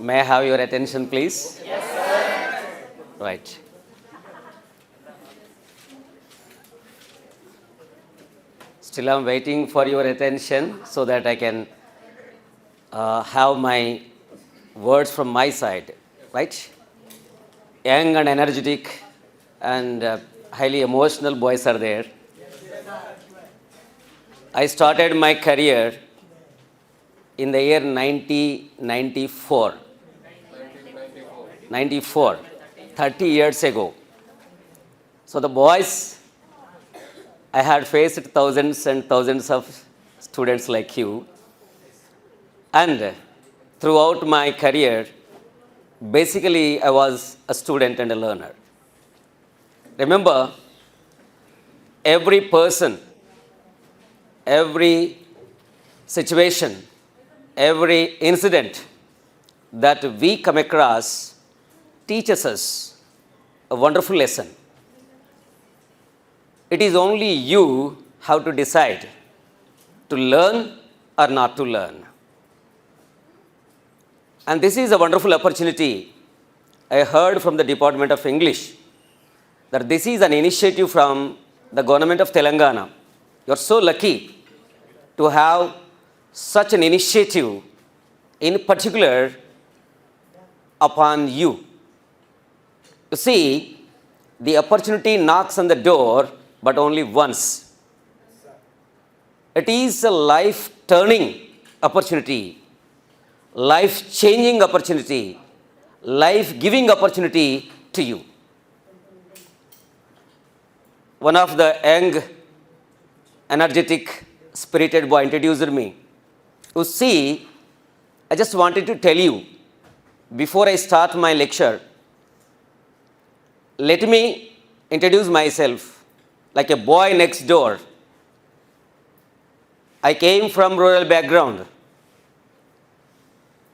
May I have your attention, please? Yes, sir. Right. Still, I'm waiting for your attention so that I can have my words from my side. Right? Young and energetic and highly emotional boys are there. I started my career in the year 1994. 94, 30 years ago. So the boys, I had faced thousands and thousands of students like you. And throughout my career, basically I was a student and a learner. Remember, every person, every situation, every incident that we come across teaches us a wonderful lesson. It is only you how to decide to learn or not to learn. And this is a wonderful opportunity. I heard from the Department of English that this is an initiative from the government of Telangana. You are so lucky to have such an initiative, in particular upon you. You see, the opportunity knocks on the door, but only once. It is a life-turning opportunity, life-changing opportunity, life-giving opportunity to you. One of the young, energetic, spirited boy introduced me. You see, I just wanted to tell you, before I start my lecture, let me introduce myself like a boy next door. I came from rural background.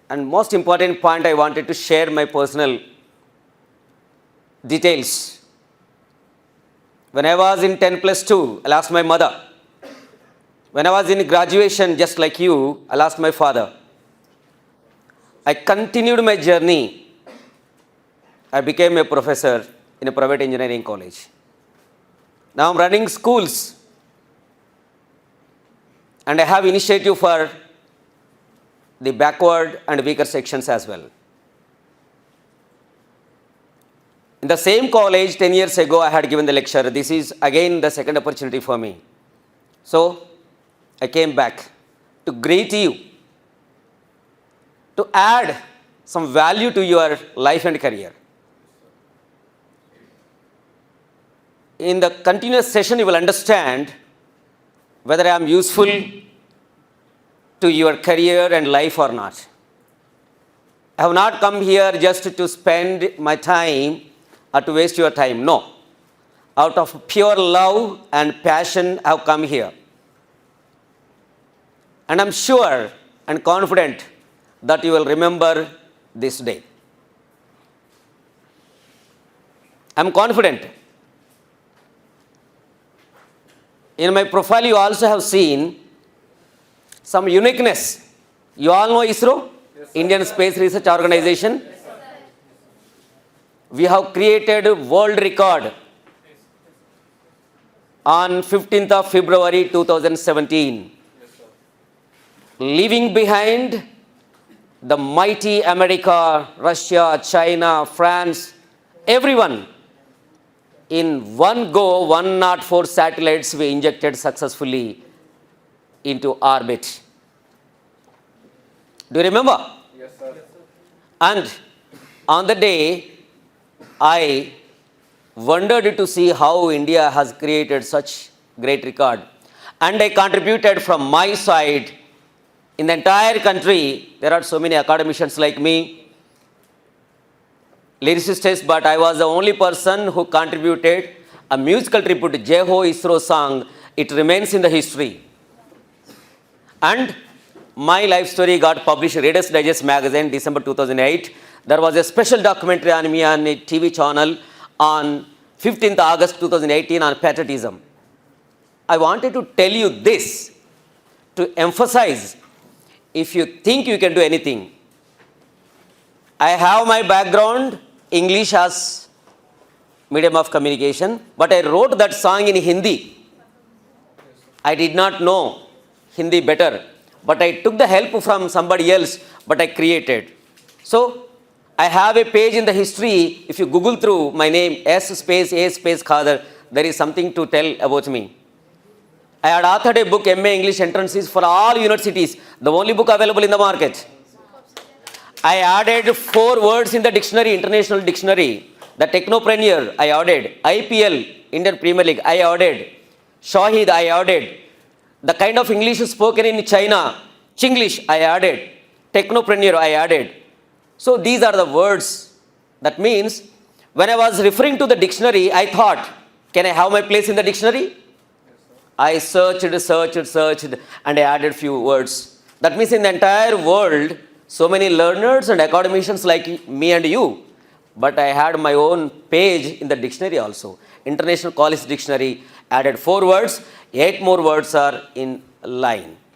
And most important point, I wanted to share my personal details. When I was in 10 plus 2, I lost my mother. When I was in graduation, just like you, I lost my father. I continued my journey. I became a professor in a private engineering college. Now I'm running schools. And I have initiative for the backward and weaker sections as well. In the same college, 10 years ago, I had given the lecture. This is again the second opportunity for me. So, I came back to greet you, to add some value to your life and career. In the continuous session, you will understand whether I am useful to your career and life or not. I have not come here just to spend my time or to waste your time. No. Out of pure love and passion, I have come here. And I'm sure and confident that you will remember this day. I'm confident. In my profile, you also have seen some uniqueness. You all know ISRO, yes, Indian Space Research Organization. Yes, we have created a world record on 15th of February 2017. Yes, leaving behind the mighty America, Russia, China, France, everyone. In one go, 104 satellites we injected successfully into orbit. Do you remember? Yes, sir. And on the day, I wondered to see how India has created such great record. And I contributed from my side. In the entire country, there are so many academicians like me, lyricists, but I was the only person who contributed a musical tribute to Jai Ho ISRO song. It remains in the history. And my life story got published in Reader's Digest magazine, December 2008. There was a special documentary on me on a TV channel on 15th August 2018 on patriotism. I wanted to tell you this to emphasize, if you think you can do anything, I have my background, English as medium of communication, but I wrote that song in Hindi. I did not know Hindi better, but I took the help from somebody else, but I created. So, I have a page in the history. If you Google through my name, S space A space Khadar, there is something to tell about me. I had authored a book, MA English Entrances for all universities, the only book available in the market. I added 4 words in the dictionary, international dictionary. The technopreneur, I added. IPL, Indian Premier League, I added. Shahid, I added. The kind of English spoken in China, Chinglish, I added. Technopreneur, I added. So these are the words. That means, when I was referring to the dictionary, I thought, can I have my place in the dictionary? I searched, and I added few words. That means in the entire world, so many learners and academicians like me and you, but I had my own page in the dictionary also. International College Dictionary, added 4 words, 8 more words are in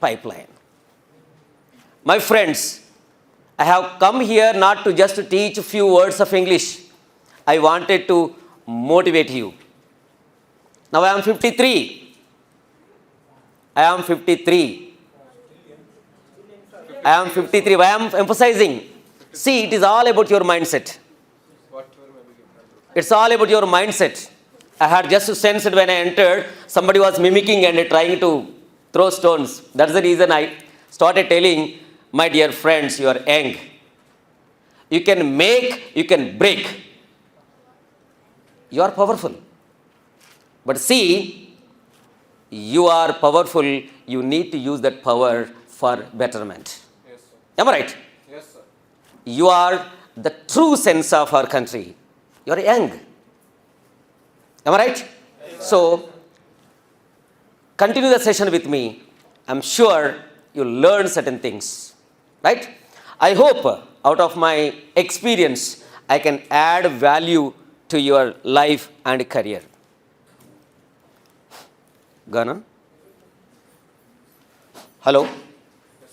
pipeline. My friends, I have come here not to just teach a few words of English. I wanted to motivate you. Now I am 53. I am 53. Why I am emphasizing? See, it is all about your mindset. It's all about your mindset. I had just sensed when I entered, somebody was mimicking and trying to throw stones. That's the reason I started telling, my dear friends, you are young. You can make, you can break. You are powerful. But see, you are powerful. You need to use that power for betterment. Yes, sir. Am I right? Yes, sir. You are the true sense of our country. You are young. Am I right? Yes, so, continue the session with me. I'm sure you'll learn certain things. Right? I hope out of my experience, I can add value to your life and career. Ghana? Hello? Yes,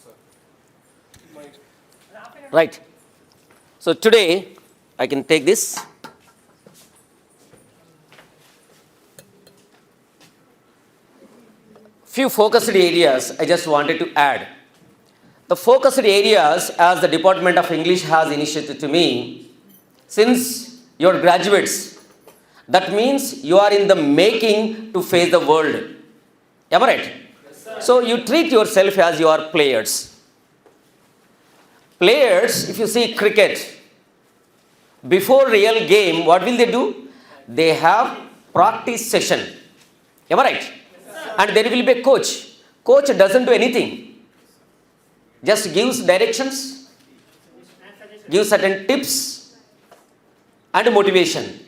sir. Right. So today, I can take this. Few focused areas I just wanted to add. The focused areas, as the Department of English has initiated to me, since you're graduates, that means you are in the making to face the world. Am I right? Yes, sir. So you treat yourself as you are players. Players, if you see cricket, before real game, what will they do? They have practice session. Am I right? Yes, and there will be a coach. Coach doesn't do anything. Just gives directions, gives certain tips and motivation,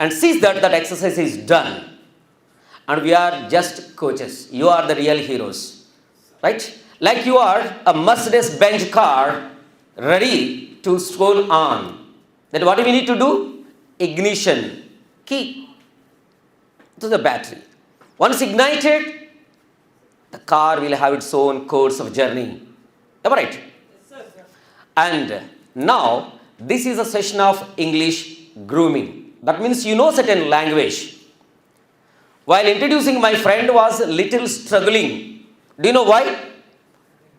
and sees that that exercise is done. And we are just coaches. You are the real heroes. Right? Like you are a Mercedes-Benz car ready to stroll on. Then what do we need to do? Ignition. Key to the battery. Once ignited, the car will have its own course of journey. Am I right? Yes, sir. And now, this is a session of English grooming. That means you know certain language. While introducing, my friend was little struggling. Do you know why?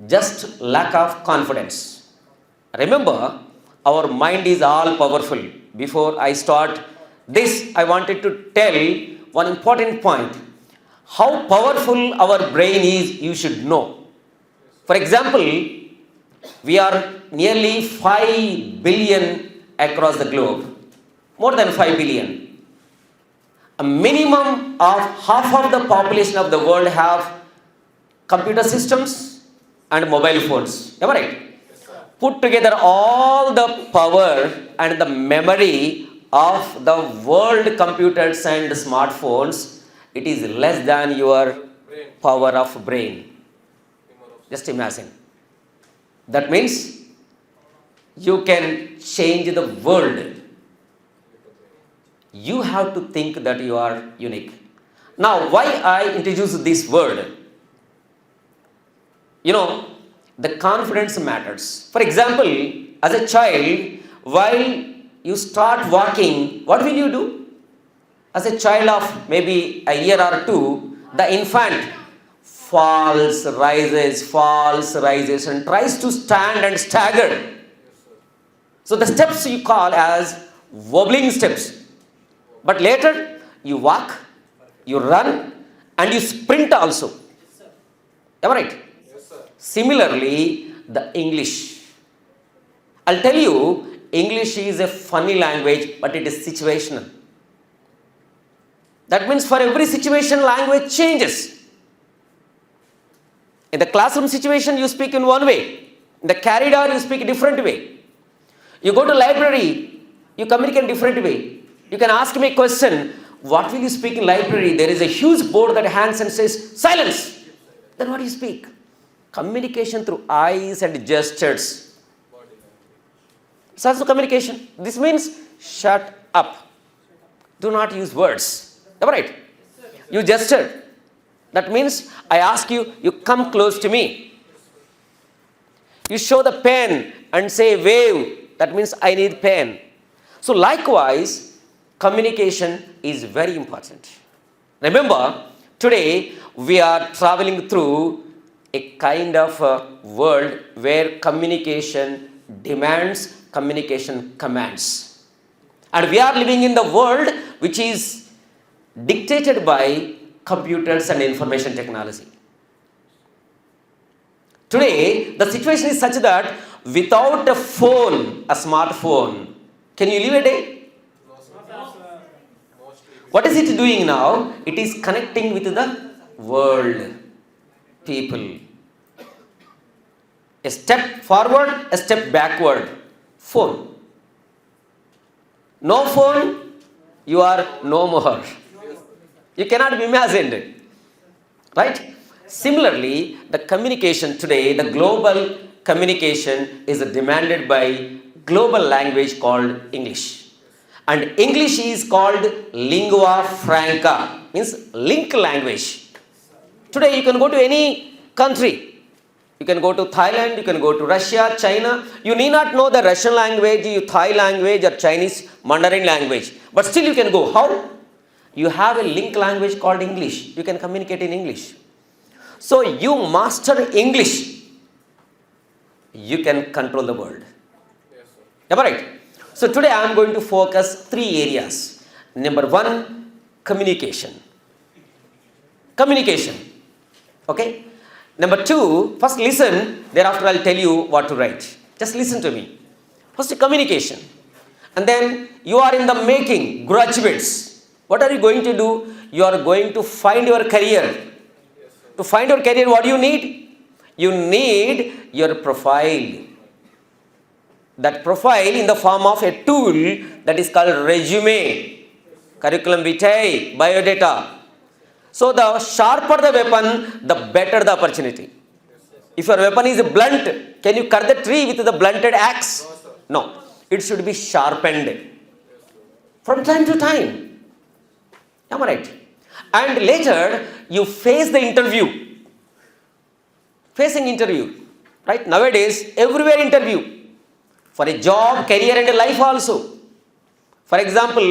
Just lack of confidence. Remember, our mind is all powerful. Before I start this, I wanted to tell one important point. How powerful our brain is, you should know. For example, we are nearly 5 billion across the globe. More than 5 billion. A minimum of half of the population of the world have computer systems and mobile phones. Am I right? Yes, sir. Put together all the power and the memory of the world computers and smartphones, it is less than your Brain. power of brain. Humor of- Just imagine. That means you can change the world. You have to think that you are unique. Now, why I introduce this word? You know, the confidence matters. For example, as a child, while you start walking, what will you do? As a child of maybe a year or two, the infant falls, rises, and tries to stand and stagger. So the steps you call as wobbling steps. But later, you walk, you run, and you sprint also. Am I right? Similarly, the English. I'll tell you, English is a funny language, but it is situational. That means for every situation, language changes. In the classroom situation, you speak in one way. In the corridor, you speak a different way. You go to library, you communicate in a different way. You can ask me a question, what will you speak in library? There is a huge board that hangs and says, silence. Then what do you speak? Communication through eyes and gestures. It's also communication. This means shut up. Do not use words. Am I right? You gestured. That means I ask you, you come close to me. You show the pen and say wave. That means I need pen. So likewise, communication is very important. Remember, today we are traveling through a kind of a world where communication demands, communication commands. And we are living in the world which is dictated by computers and information technology. Today, the situation is such that without a phone, a smartphone, can you live a day? What is it doing now? It is connecting with the world, people. A step forward, a step backward. Phone. No phone, you are no more. You cannot be imagined. Right? Similarly, the communication today, the global communication is demanded by global language called English. And English is called lingua franca, means link language. Today you can go to any country. You can go to Thailand, you can go to Russia, China. You need not know the Russian language, Thai language or Chinese Mandarin language. But still you can go. How? You have a link language called English. You can communicate in English. So you master English, you can control the world. Am I right? So today I am going to focus 3 areas. Number 1, communication. Communication. Okay? Number 2, first listen, thereafter I'll tell you what to write. Just listen to me. First, communication. And then you are in the making, graduates. What are you going to do? You are going to find your career. To find your career, what do you need? You need your profile. That profile in the form of a tool that is called resume, curriculum vitae, biodata. So the sharper the weapon, the better the opportunity. If your weapon is blunt, can you cut the tree with the blunted axe? No. It should be sharpened. From time to time. Am I right? And later, you face the interview. Facing interview. Right? Nowadays, everywhere interview. For a job, career and a life also. For example,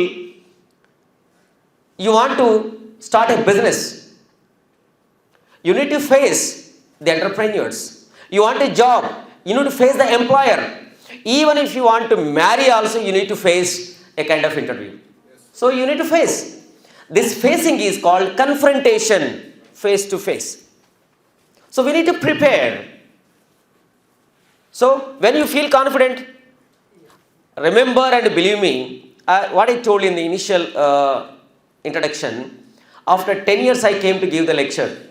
you want to start a business. You need to face the entrepreneurs. You want a job. You need to face the employer. Even if you want to marry also, you need to face a kind of interview. So you need to face. This facing is called confrontation, face to face. So we need to prepare. So when you feel confident, remember and believe me, what I told in the initial introduction, after 10 years I came to give the lecture.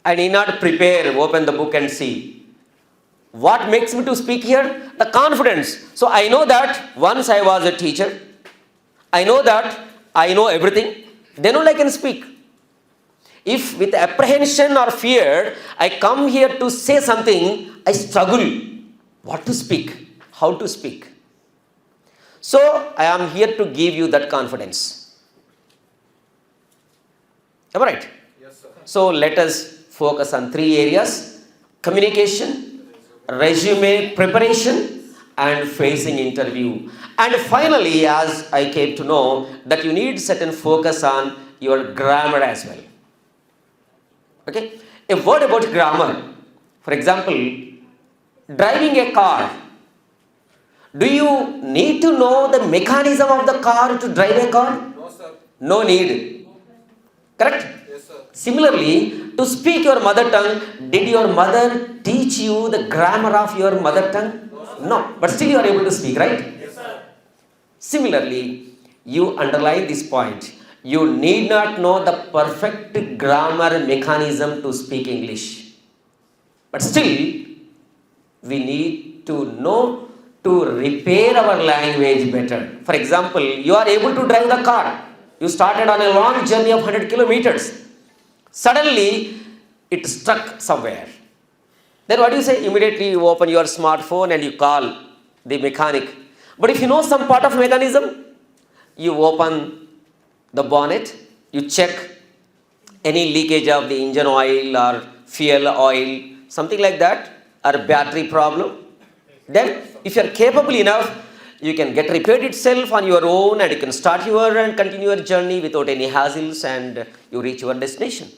I need not prepare, open the book and see. What makes me to speak here? The confidence. So I know that once I was a teacher, I know that I know everything, then only I can speak. If with apprehension or fear, I come here to say something, I struggle. What to speak? How to speak? So I am here to give you that confidence. Am I right? Yes, sir. So let us focus on 3 areas: communication, resume preparation, and facing interview. And finally, as I came to know, that you need certain focus on your grammar as well. Okay? A word about grammar. For example, driving a car. Do you need to know the mechanism of the car to drive a car? No, sir. No need. Correct? Yes, sir. Similarly, to speak your mother tongue, did your mother teach you the grammar of your mother tongue? No. But still you are able to speak, right? Yes, sir. Similarly, you underline this point. You need not know the perfect grammar mechanism to speak English. But still, we need to know to repair our language better. For example, you are able to drive the car. You started on a long journey of 100 kilometers. Suddenly, it stuck somewhere. Then what do you say? Immediately you open your smartphone and you call the mechanic. But if you know some part of mechanism, you open the bonnet, you check any leakage of the engine oil or fuel oil, something like that, or battery problem. Then, if you are capable enough, you can get repaired itself on your own and you can start your and continue your journey without any hassles and you reach your destination.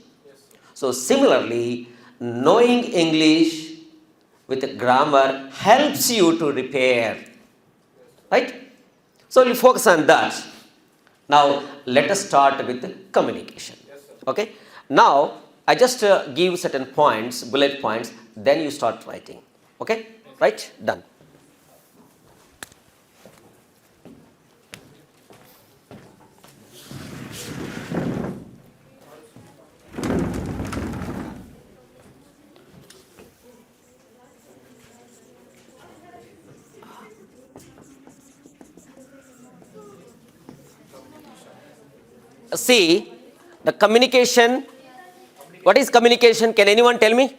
So, similarly, knowing English with grammar helps you to repair. Right? So, we'll focus on that. Now, let us start with communication. Okay? Now, I just give certain points, bullet points, then you start writing. Okay? Right? Done. See, the communication, what is communication? Can anyone tell me?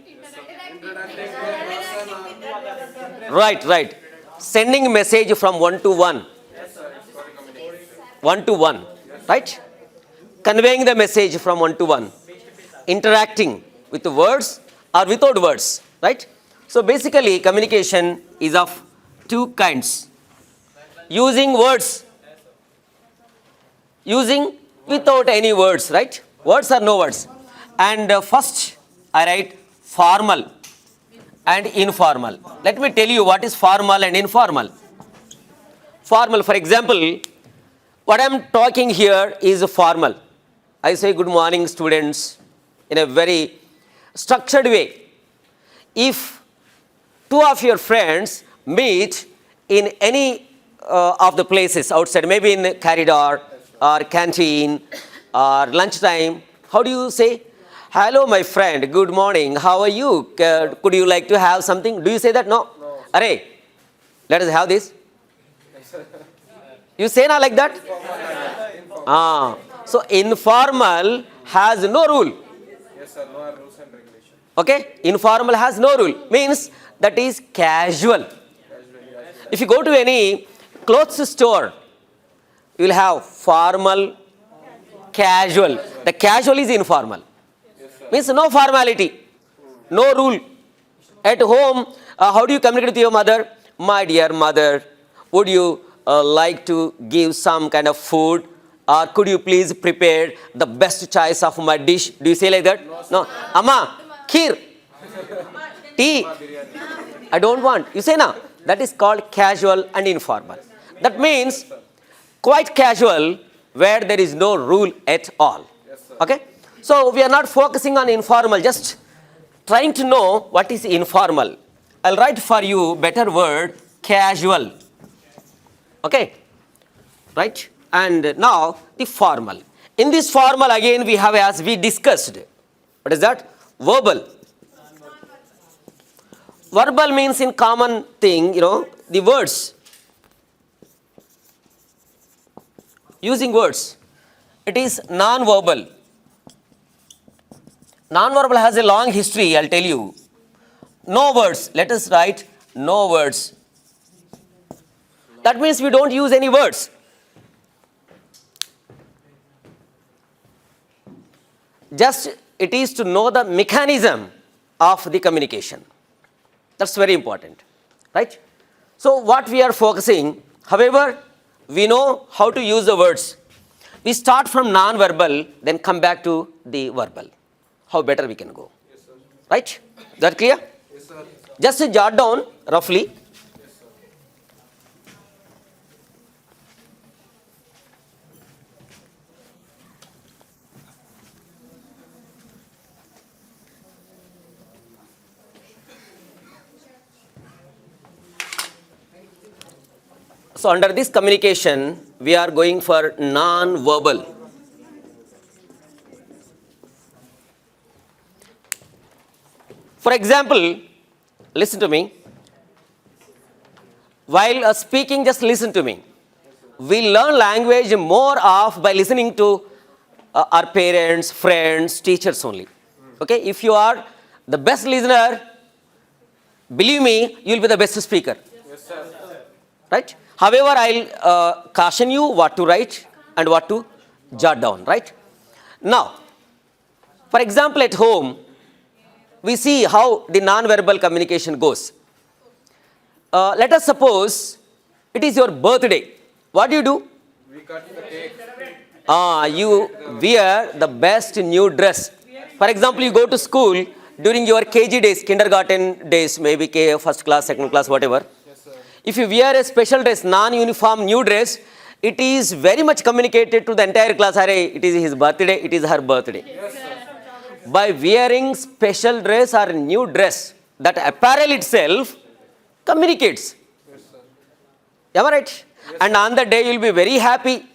Right. Sending message from one to one. One to one, right? Conveying the message from one to one. Interacting with the words or without words, right? So basically, communication is of two kinds. Using words, using without any words, right? Words or no words. And first, I write formal and informal. Let me tell you what is formal and informal. Formal, for example, what I am talking here is formal. I say good morning, students, in a very structured way. If two of your friends meet in any of the places outside, maybe in the corridor or canteen or lunchtime, how do you say? Hello, my friend, good morning, how are you? Could you like to have something? Do you say that? No. Array, let us have this. You say not like that? So informal has no rule. Yes, sir. No rules and regulations. Okay? Informal has no rule. Means that is casual. If you go to any clothes store, you will have formal, casual. The casual is informal. Means no formality, no rule. At home, how do you communicate with your mother? My dear mother, would you like to give some kind of food? Or could you please prepare the best choice of my dish? Do you say like that? No. Amma, kheer, tea. I don't want. You say no. That is called casual and informal. That means quite casual where there is no rule at all. Okay? So we are not focusing on informal, just trying to know what is informal. I'll write for you better word, casual. Okay? Right? And now the formal. In this formal again we have, as we discussed, what is that? Verbal. Verbal means in common thing, the words. Using words. It is non-verbal. Non-verbal has a long history, I'll tell you. No words. Let us write no words. That means we don't use any words. Just it is to know the mechanism of the communication. That's very important, right? So what we are focusing, however, we know how to use the words. We start from non-verbal, then come back to the verbal. How better we can go. Yes, sir. Right? Is that clear? Yes, sir. Just jot down roughly. Yes, sir. So under this communication, we are going for non-verbal. For example, listen to me. While speaking, just listen to me. We learn language more of by listening to our parents, friends, teachers only. Okay, if you are the best listener, believe me, you will be the best speaker. Yes, sir. Right? However, I'll caution you what to write and what to jot down. Right? Now, for example, at home, we see how the non-verbal communication goes. Let us suppose it is your birthday. What do? We cut the cake. You wear the best new dress. For example, you go to school during your KG days, kindergarten days, maybe first class, second class, whatever. Yes, sir. If you wear a special dress, non-uniform new dress, it is very much communicated to the entire class. It is his birthday, it is her birthday. Yes, sir. By wearing special dress or new dress, that apparel itself communicates. Yes, sir. Am I right? And on the day you will be very happy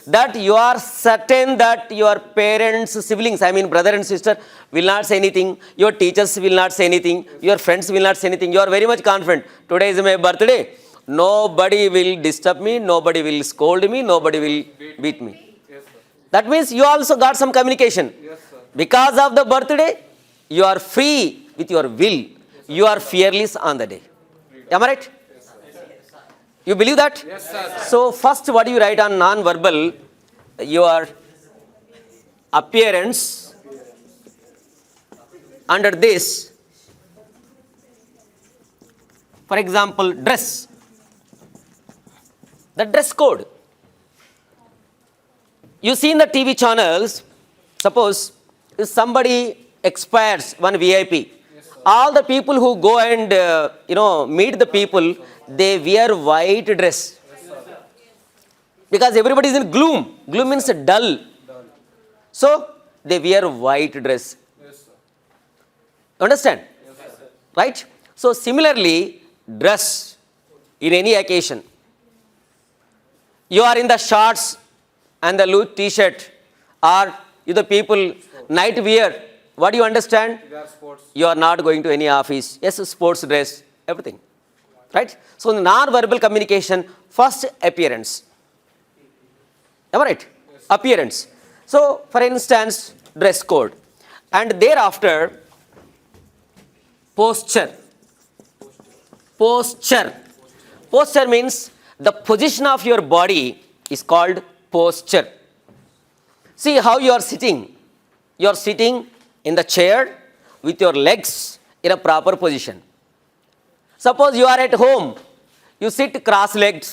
that you are certain that your parents, siblings, I mean brother and sister, will not say anything. Your teachers will not say anything. Your friends will not say anything. You are very much confident. Today is my birthday. Nobody will disturb me. Nobody will scold me. Nobody will beat me. Yes, sir. That means you also got some communication. Yes, sir. Because of the birthday, you are free with your will. You are fearless on the day. Am I right? You believe that? Yes, sir. So first, what do you write on non-verbal? Your appearance. Under this, for example, dress. The dress code. You see in the TV channels, suppose if somebody expires, one VIP, all the people who go and meet the people, they wear white dress. Because everybody is in gloom. Gloom means dull. So they wear white dress. Yes, sir. Understand? Yes, sir. Right? So similarly, dress in any occasion. You are in the shorts and the loose t-shirt, or you the people night wear. What do you understand? We are sports. You are not going to any office. Yes, sports dress, everything. Right? So in the non-verbal communication, first appearance. Am I right? Yes. Appearance. So for instance, dress code. And thereafter, posture. Posture. Posture means the position of your body is called posture. See how you are sitting. You are sitting in the chair with your legs in a proper position. Suppose you are at home, you sit cross-legged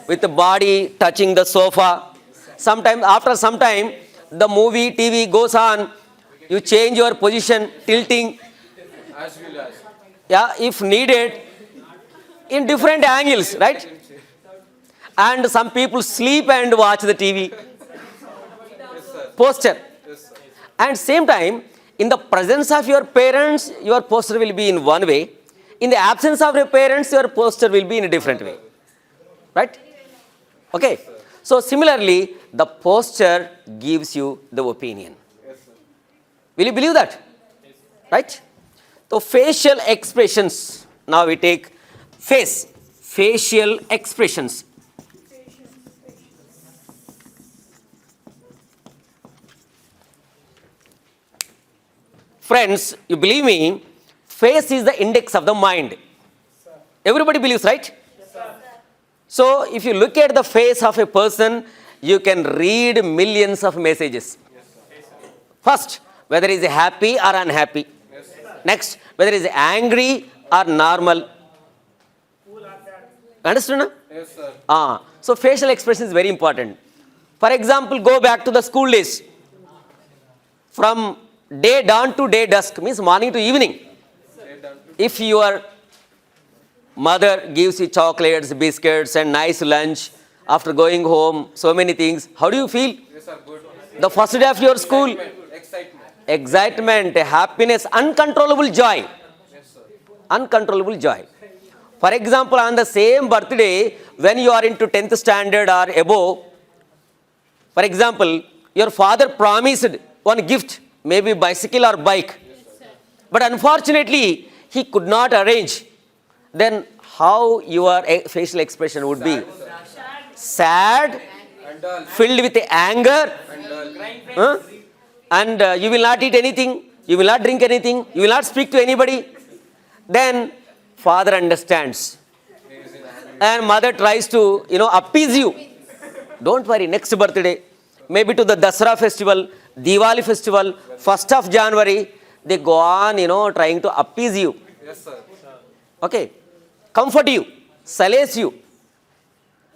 with the body touching the sofa. Sometimes, after some time, the movie, TV goes on, you change your position, tilting, As well as. yeah, if needed, in different angles, right? And some people sleep and watch the TV. Yes, sir. Posture. Yes, sir. And same time, in the presence of your parents, your posture will be in one way. In the absence of your parents, your posture will be in a different way. Right? Okay. So similarly, the posture gives you the opinion. Yes, sir. Will you believe that? Right? So facial expressions. Now we take face. Facial expressions. Friends, you believe me, face is the index of the mind. Everybody believes, right? So if you look at the face of a person, you can read millions of messages. First, whether he is happy or unhappy. Next, whether he is angry or normal. Understand? No? Yes, sir. So facial expression is very important. For example, go back to the school days. From day dawn to day dusk means morning to evening. Day done. If your mother gives you chocolates, biscuits and nice lunch after going home, so many things, how do you feel? Yes, sir. Good. The first day of your school, Excitement. excitement, happiness, uncontrollable joy. Yes, sir. Uncontrollable joy. For example, on the same birthday, when you are into 10th standard or above, for example, your father promised one gift, maybe bicycle or bike. But unfortunately, he could not arrange. Then how your facial expression would be? Sad, And dull. filled with anger, And dull. huh? And you will not eat anything, you will not drink anything, you will not speak to anybody. Then father understands. He is in anger. And mother tries to, appease you. Don't worry, next birthday, maybe to the Dasara festival, Diwali festival, 1st of January, they go on, trying to appease you. Yes, sir. Okay? Comfort you, solace you.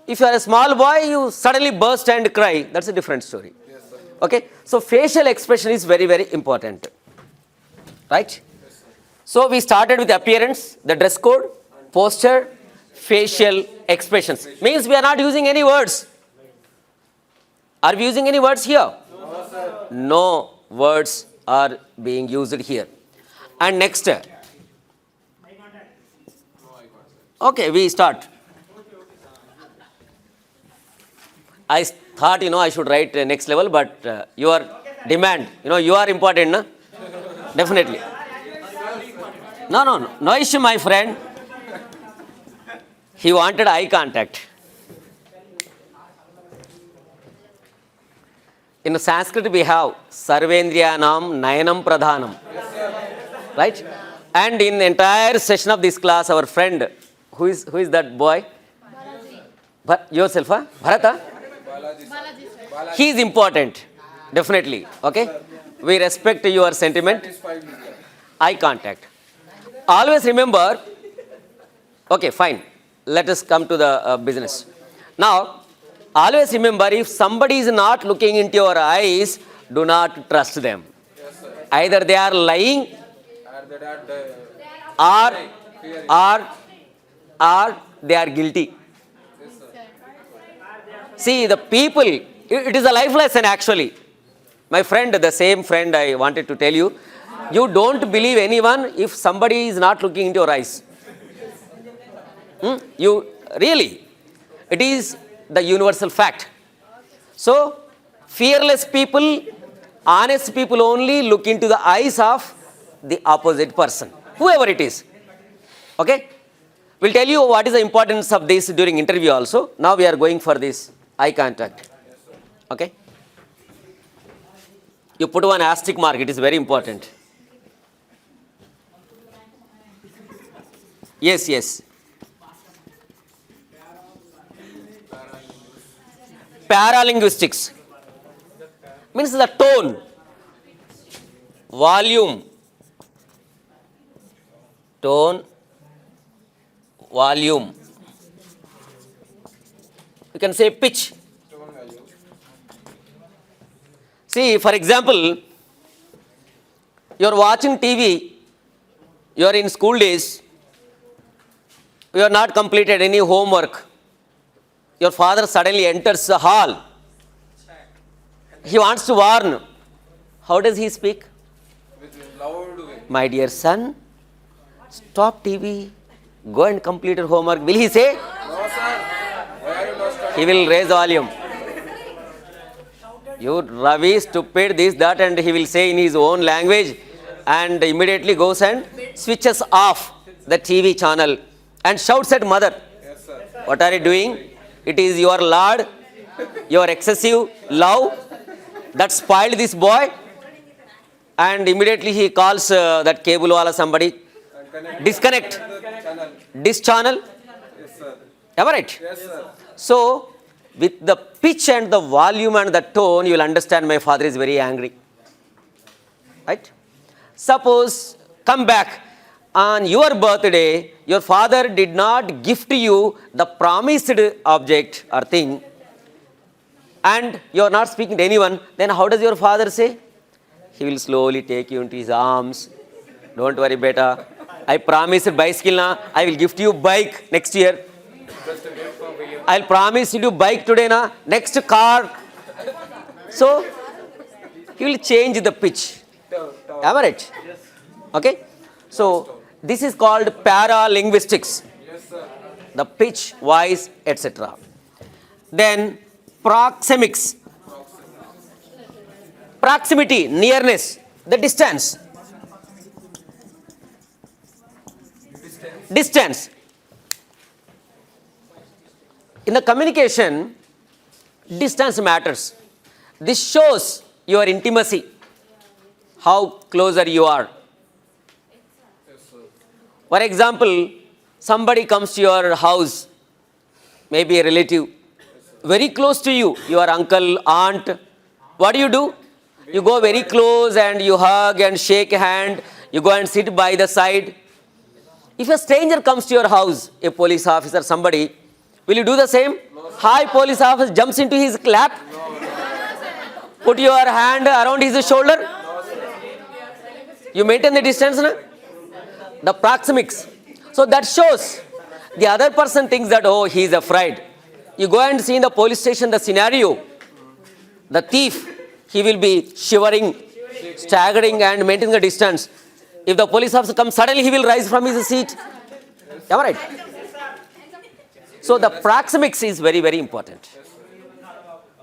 If you are a small boy, you suddenly burst and cry. That's a different story. Yes, sir. Okay? So facial expression is very, very important. Right? So we started with appearance, the dress code, posture, facial expressions. Means we are not using any words. Are we using any words here? No, sir. No words are being used here. And next. Okay, we start. I thought, I should write next level, but your demand, you are important, no? Definitely. No issue, my friend. He wanted eye contact. In Sanskrit, we have Sarvendriyanam Nayanam Pradhanam. Right? And in the entire session of this class, our friend, who is that boy? Yourself, huh? Bharata? He is important. Definitely. Okay? We respect your sentiment. Satisfied with that. Eye contact. Always remember, okay, fine. Let us come to the business. Now, always remember, if somebody is not looking into your eyes, do not trust them. Yes, sir. Either they are lying And that or they are guilty. yes, sir. See, the people, it is a life lesson actually. My friend, the same friend I wanted to tell you, you don't believe anyone if somebody is not looking into your eyes. You really, it is the universal fact. So, fearless people, honest people only look into the eyes of the opposite person, whoever it is. Okay? We'll tell you what is the importance of this during interview also. Now we are going for this eye contact. Okay? You put one asterisk mark, it is very important. Yes. Paralinguistics means the tone, volume, volume. You can say pitch. Tone value. See, for example, you are watching TV, you are in school days, you have not completed any homework. Your father suddenly enters the hall. He wants to warn. How does he speak? With a loud way. My dear son, stop TV, go and complete your homework. Will he say? No, sir. Why are you not studying? He will raise volume. You Ravi, stupid, this, that, and he will say in his own language and immediately goes and switches off the TV channel and shouts at mother. Yes, sir. What are you doing? It is your lord, your excessive love that spoiled this boy. And immediately he calls that cable wala somebody. And connect Disconnect the channel. this channel. Yes, sir. Am I right? Yes, sir. So, with the pitch and the volume and the tone, you will understand my father is very angry. Right? Suppose, come back. on your birthday, your father did not gift you the promised object or thing, and you are not speaking to anyone, then how does your father say? He will slowly take you into his arms. Don't worry, beta. I promised bicycle na. I will gift you bike next year. Just wait for a year. I'll promise you bike today na. Next car. So he will change the pitch. Am I right? Okay. So this is called paralinguistics. Yes, sir. The pitch, voice, etc. Then proxemics. Proximity, nearness, the distance. Distance. In the communication, distance matters. This shows your intimacy, how closer you are. For example, somebody comes to your house, maybe a relative, very close to you, your uncle, aunt. What do? You go very close and you hug and shake a hand. You go and sit by the side. If a stranger comes to your house, a police officer, somebody, will you do the same? No, Hi, police officer jumps into his lap. Put your hand around his shoulder. You maintain the distance, na? The proxemics. So that shows the other person thinks that, oh, he is afraid. You go and see in the police station the scenario. The thief, he will be shivering, staggering and maintaining the distance. If the police officer comes, suddenly he will rise from his seat. Am I right? So the proxemics is very, very important.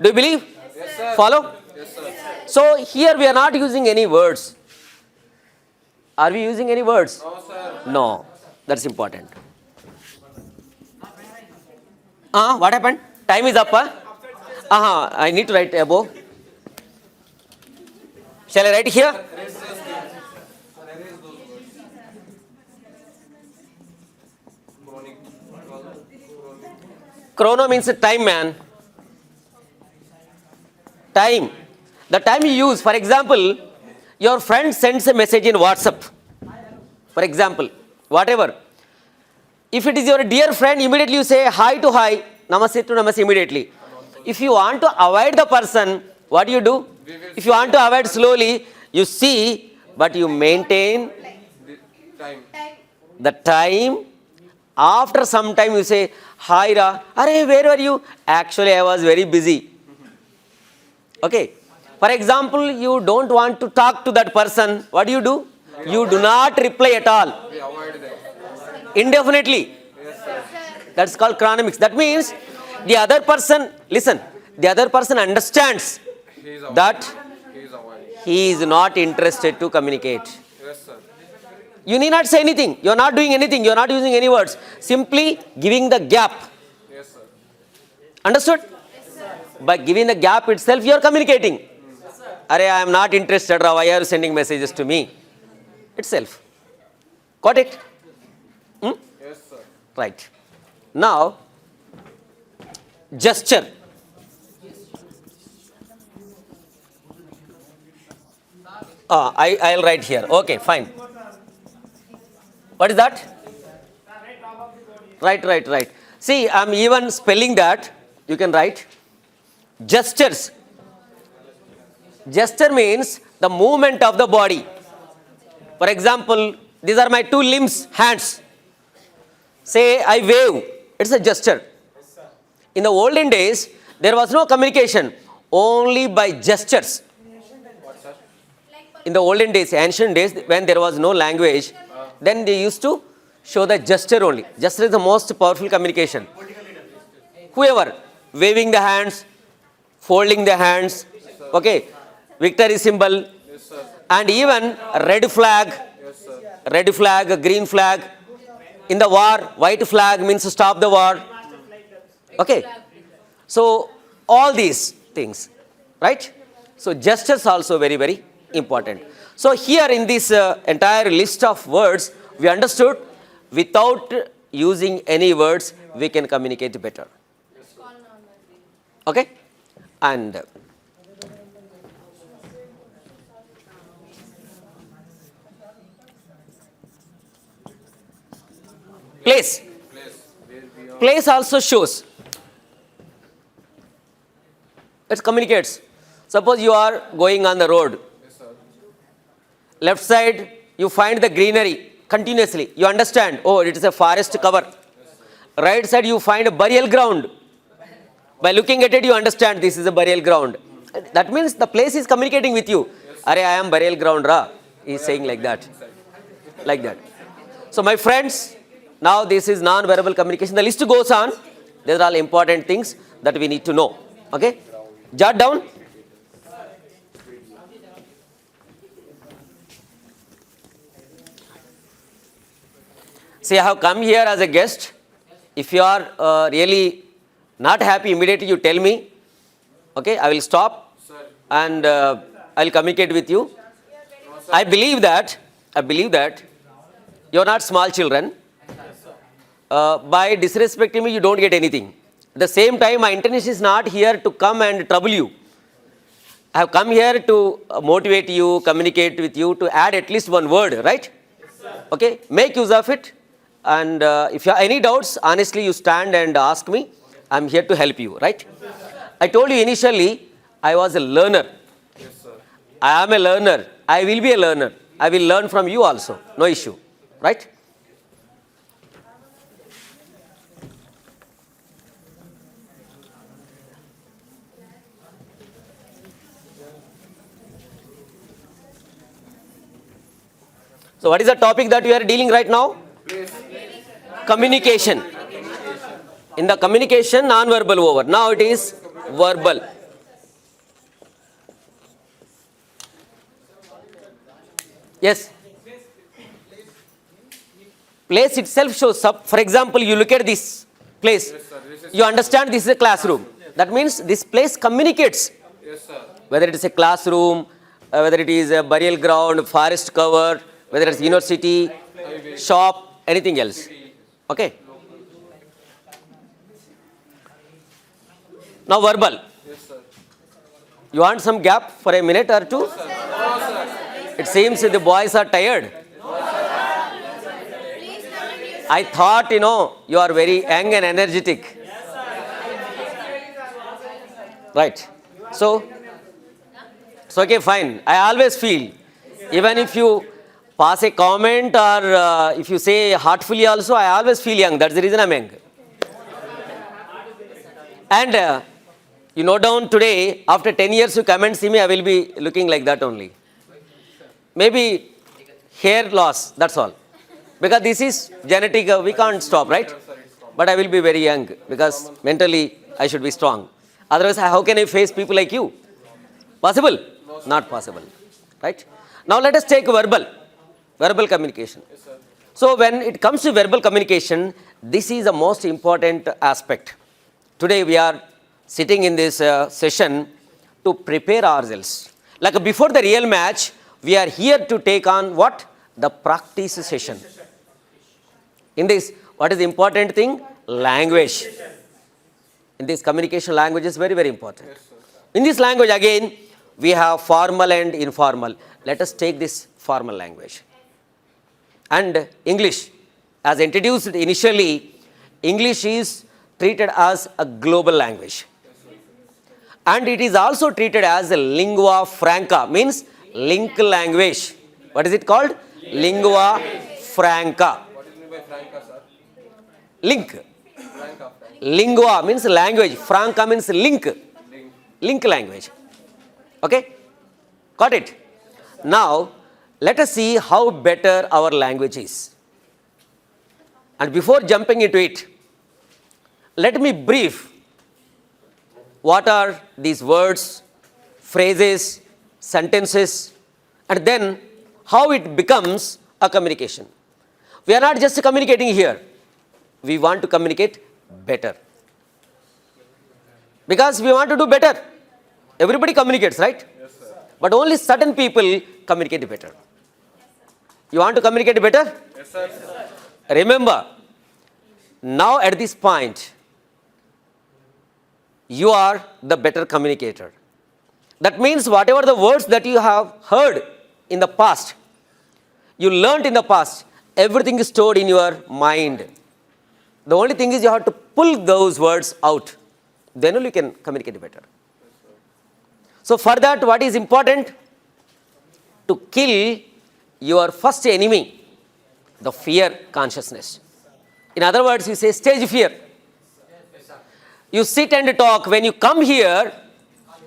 Do you believe? Yes, sir. Follow? Yes, sir. So here we are not using any words. Are we using any words? No, sir. No. That's important. What happened? Time is up. I need to write above. Shall I write here? Chronic. Chrono means time, man. Time. The time you use, for example, your friend sends a message in WhatsApp. For example, whatever. If it is your dear friend, immediately you say hi to hi, namaste to namaste immediately. If you want to avoid the person, what do? If you want to avoid slowly, you see, but you maintain The time. the time. After some time you say, hi Ra, Arey, where were you? Actually, I was very busy. Okay. For example, you don't want to talk to that person. What do? You do not reply at all. We avoid them. Indefinitely. Yes, sir. That's called chronemics. That means the other person, listen, the other person understands He is avoiding. that He is avoiding. he is not interested to communicate. Yes, sir. You need not say anything. You are not doing anything. You are not using any words. Simply giving the gap. Yes, sir. Understood? By giving the gap itself, you are communicating. Arey, I am not interested. Why are you sending messages to me? Itself. Got it? Yes, sir. Right. Now, gesture. I'll write here. Okay, fine. What is that? Right. See, I'm even spelling that. You can write. Gestures. Gesture means the movement of the body. For example, these are my two limbs, hands. Say, I wave. It's a gesture. In the olden days, there was no communication, only by gestures. In the olden days, ancient days, when there was no language, then they used to show the gesture only. Gesture is the most powerful communication. Whoever, waving the hands, folding the hands, okay, victory symbol, Yes, sir. and even red flag, Yes, sir. red flag, green flag. In the war, white flag means stop the war. Okay. So, all these things, right? So, gestures also very, very important. So, here in this entire list of words, we understood without using any words, we can communicate better. Okay? And Place. Place. Where we are. Place also shows. It communicates. Suppose you are going on the road. Yes, sir. Left side, you find the greenery continuously. You understand, oh, it is a forest cover. Right side, you find a burial ground. By looking at it, you understand this is a burial ground. That means the place is communicating with you. Are, I am burial ground, ra. He is saying like that. Like that. So, my friends, now this is non-verbal communication. The list goes on. These are all important things that we need to know. Okay? Jot down. See, I have come here as a guest. If you are really not happy, immediately you tell me. Okay, I will stop and I will communicate with you. I believe that you are not small children. By disrespecting me, you don't get anything. At the same time, my intention is not here to come and trouble you. I have come here to motivate you, communicate with you, to add at least one word, right? Okay, make use of it. And if you have any doubts, honestly, you stand and ask me. I am here to help you, right? I told you initially, I was a learner. Yes, sir. I am a learner. I will be a learner. I will learn from you also. No issue, right? So, what is the topic that we are dealing right now? Communication. In the communication, non-verbal over. Now it is verbal. Yes. Place itself shows up. For example, you look at this place. You understand this is a classroom. That means this place communicates. Yes, sir. Whether it is a classroom, whether it is a burial ground, forest cover, whether it's university, shop, anything else. Okay. Now verbal. Yes, sir. You want some gap for a minute or two? It seems the boys are tired. I thought, you are very young and energetic. Right. So, it's okay, fine. I always feel, even if you pass a comment or if you say heartfully also, I always feel young. That's the reason I'm young. And you note down today, after 10 years you come and see me, I will be looking like that only. Maybe hair loss, that's all. Because this is genetic, we can't stop, right? But I will be very young because mentally I should be strong. Otherwise, how can I face people like you? Possible? Not possible, right? Now let us take verbal communication. So when it comes to verbal communication, this is the most important aspect. Today we are sitting in this session to prepare ourselves. Like before the real match, we are here to take on what? The practice session. In this, what is the important thing? Language. In this communication, language is very, very important. In this language, again, we have formal and informal. Let us take this formal language. And English, as introduced initially, English is treated as a global language. And it is also treated as a lingua franca, means link language. What is it called? Lingua franca. What is meant by franca, sir? Link. Franca. Lingua means language. Franca means link. Link language. Okay? Got it? Now, let us see how better our language is. And before jumping into it, let me brief what are these words, phrases, sentences, and then how it becomes a communication. We are not just communicating here. We want to communicate better. Because we want to do better. Everybody communicates, right? Yes, sir. But only certain people communicate better. You want to communicate better? Yes, sir. Remember, now at this point, you are the better communicator. That means whatever the words that you have heard in the past, you learned in the past, everything is stored in your mind. The only thing is you have to pull those words out. Then only you can communicate better. So for that, what is important? To kill your first enemy, the fear consciousness. In other words, you say stage fear. You sit and talk. When you come here,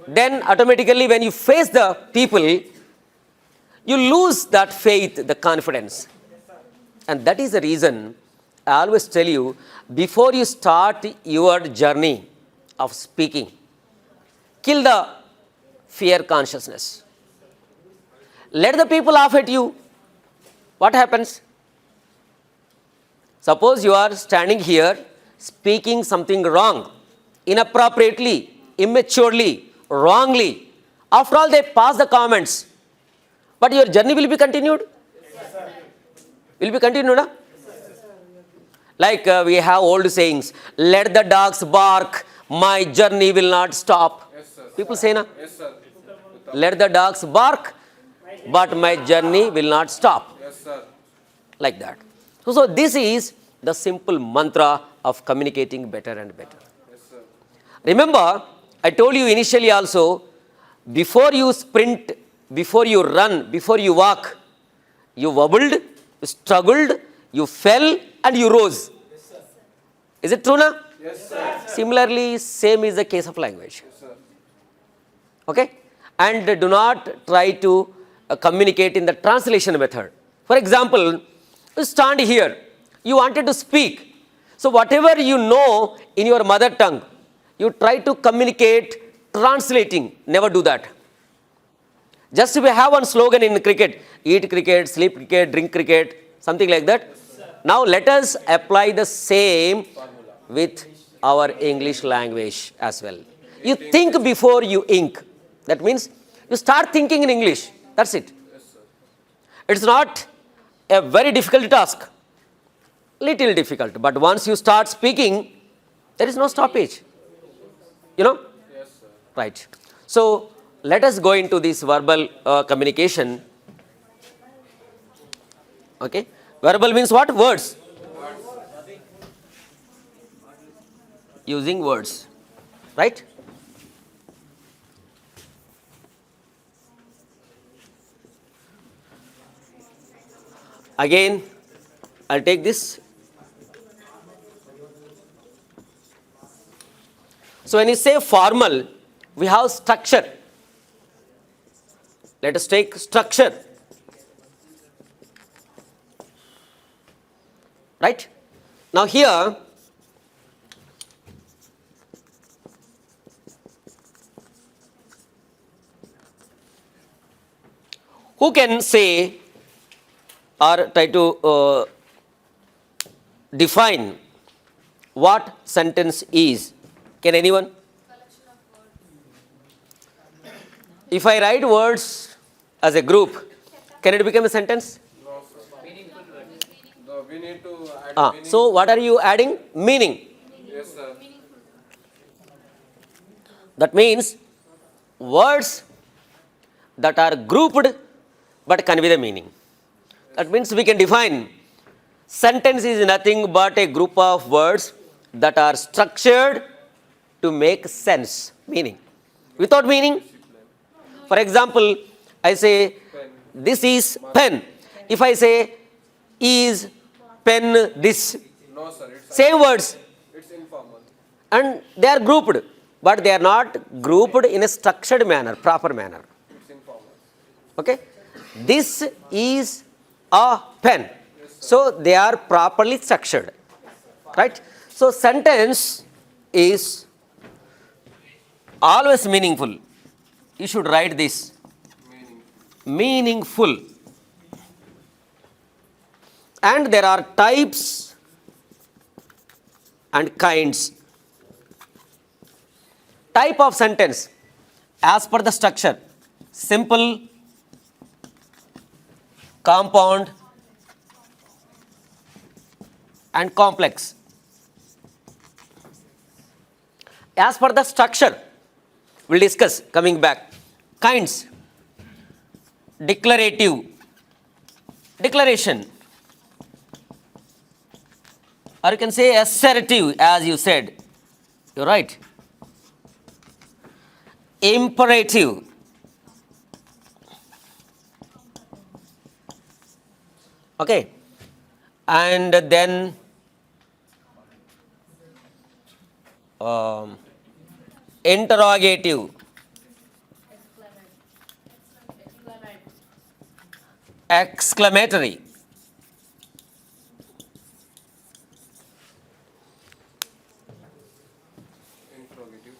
then automatically when you face the people, you lose that faith, the confidence. And that is the reason I always tell you, before you start your journey of speaking, kill the fear consciousness. Let the people laugh at you. What happens? Suppose you are standing here speaking something wrong, inappropriately, immaturely, wrongly. After all, they pass the comments. But your journey will be continued? Will be continued, no? Like we have old sayings, let the dogs bark, my journey will not stop. Yes, sir. People say, na? Yes, sir. Let the dogs bark, but my journey will not stop. Yes, sir. Like that. So this is the simple mantra of communicating better and better. Yes, sir. Remember, I told you initially also, before you sprint, before you run, before you walk, you wobbled, you struggled, you fell, and you rose. Is it true now? Yes, sir. Similarly, same is the case of language. Yes, sir. Okay? And do not try to communicate in the translation method. For example, you stand here, you wanted to speak. So whatever you know in your mother tongue, you try to communicate translating. Never do that. Just we have one slogan in cricket, eat cricket, sleep cricket, drink cricket, something like that. Now let us apply the same with our English language as well. You think before you ink. That means you start thinking in English. That's it. It's not a very difficult task. Little difficult. But once you start speaking, there is no stoppage. You know? Yes, sir. Right. So let us go into this verbal communication. Okay. Verbal means what? Words. Using words. Right? Again, I'll take this. So when you say formal, we have structure. Let us take structure. Right? Now here, who can say or try to define what sentence is? Can anyone? If I write words as a group, can it become a sentence? No, sir. No, we need to add meaning. So what are you adding? Meaning. Yes, sir. That means words that are grouped but convey the meaning. That means we can define sentence is nothing but a group of words that are structured to make sense, meaning. Without meaning, for example, I say this is pen. If I say is pen this, No, sir. It's same words informal. and they are grouped, but they are not grouped in a structured manner, proper manner. It's informal. Okay? This is a pen. So they are properly structured. Right? So sentence is always meaningful. You should write this. Meaningful. And there are types and kinds. Type of sentence as per the structure. Simple, compound, and complex. As per the structure, we'll discuss coming back. Kinds. Declarative. Declaration. Or you can say assertive, as you said. You're right. Imperative. Okay. And then interrogative. Exclamatory. Interrogative.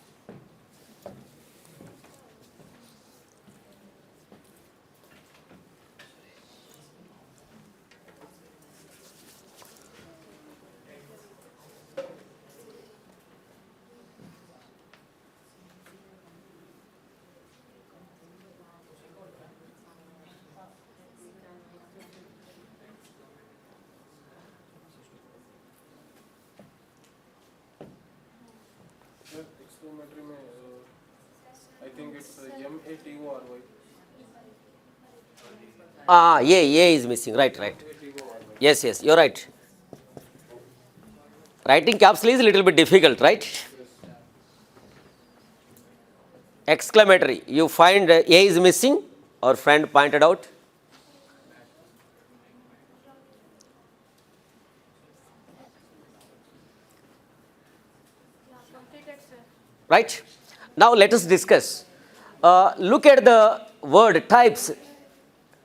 Sir, exclamatory में I think it's MATORY. A is missing. Right. Yes, you're right. Writing capsule is a little bit difficult, right? Exclamatory. You find A is missing, our friend pointed out. Right? Now let us discuss. Look at the word types.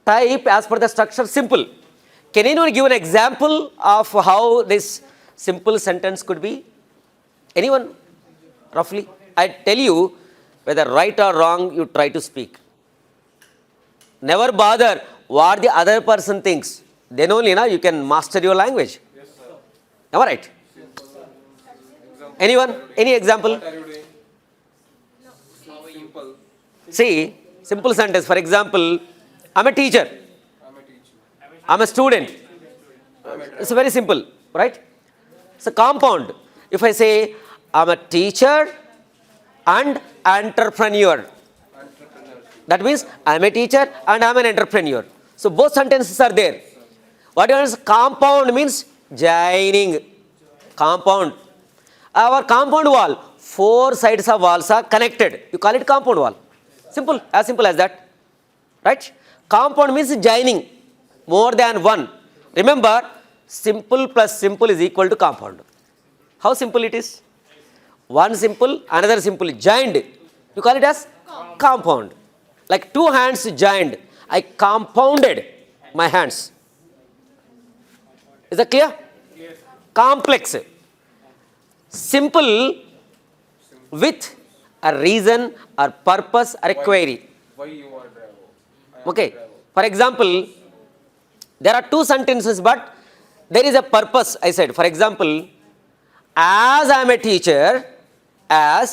Type as per the structure simple. Can anyone give an example of how this simple sentence could be? Anyone? Roughly? I tell you, whether right or wrong, you try to speak. Never bother what the other person thinks. Then only you can master your language. Yes, sir. Am I right? Example. Anyone? Any example? What are you doing? Simple. See, simple sentence. For example, I'm a teacher. I'm a teacher. I'm a student. It's very simple, right? It's a compound. If I say I'm a teacher and entrepreneur, that means I'm a teacher and I'm an entrepreneur. So both sentences are there. What is compound means joining. Compound. Our compound wall, 4 sides of walls are connected. You call it compound wall. Simple as that. Right? Compound means joining. More than one. Remember, simple plus simple is equal to compound. How simple it is? One simple, another simple joined. You call it as compound. Like 2 hands joined. I compounded my hands. Is that clear? Yes. Complex. Simple with a reason or purpose or a query. Why you are driver? I am Okay. driver. For example, there are 2 sentences, but there is a purpose, I said. For example, as I am a teacher, I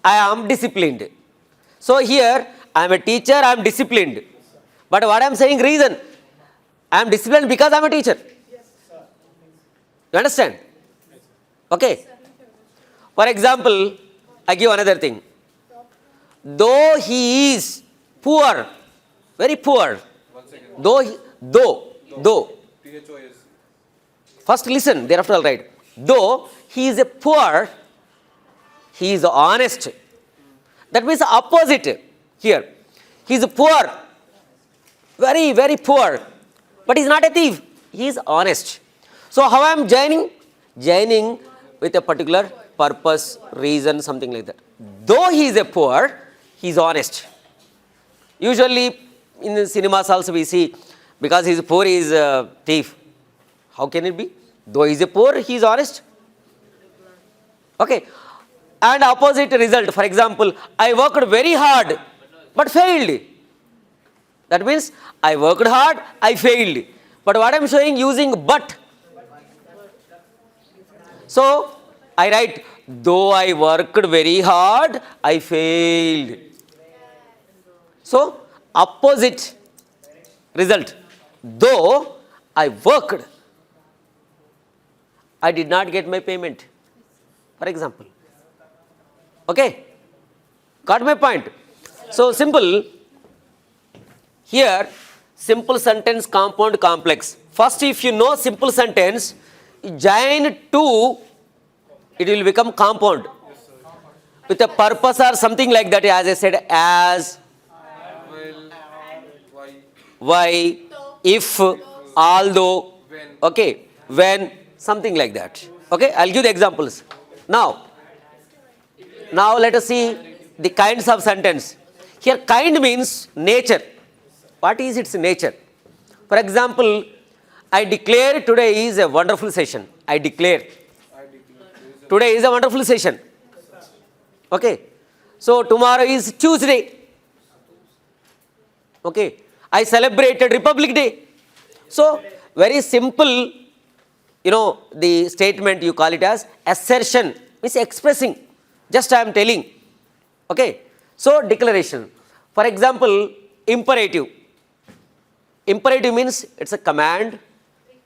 am disciplined. So here, I am a teacher, I am disciplined. But what I am saying reason, I am disciplined because I am a teacher. You understand? Okay. For example, I give another thing. Though he is poor, very poor, One second. though, THOS. first listen, thereafter I'll write. Though he is a poor, he is honest. That means the opposite here. He is poor, very, very poor, but he is not a thief. He is honest. So how I am joining? Joining with a particular purpose, reason, something like that. Though he is a poor, he is honest. Usually in the cinemas also we see, because he is poor, he is a thief. How can it be? Though he is a poor, he is honest. Okay. And opposite result, for example, I worked very hard but failed. That means I worked hard, I failed. But what I am showing using but. So I write, though I worked very hard, I failed. So opposite result. Though I worked, I did not get my payment. For example. Okay? Got my point? So simple. Here, simple sentence, compound, complex. First, if you know simple sentence, join two, it will become compound. With a purpose or something like that, as I said, as, Will. Why. why, if, although, When. okay, when, something like that. Okay, I'll give the examples. Now let us see the kinds of sentence. Here, kind means nature. What is its nature? For example, I declare today is a wonderful session. I declare I declare. today is a wonderful session. Okay, so tomorrow is Tuesday. Okay, I celebrated Republic Day. So very simple, the statement you call it as assertion, means expressing. Just I am telling. Okay, so declaration. For example, imperative. Imperative means it's a command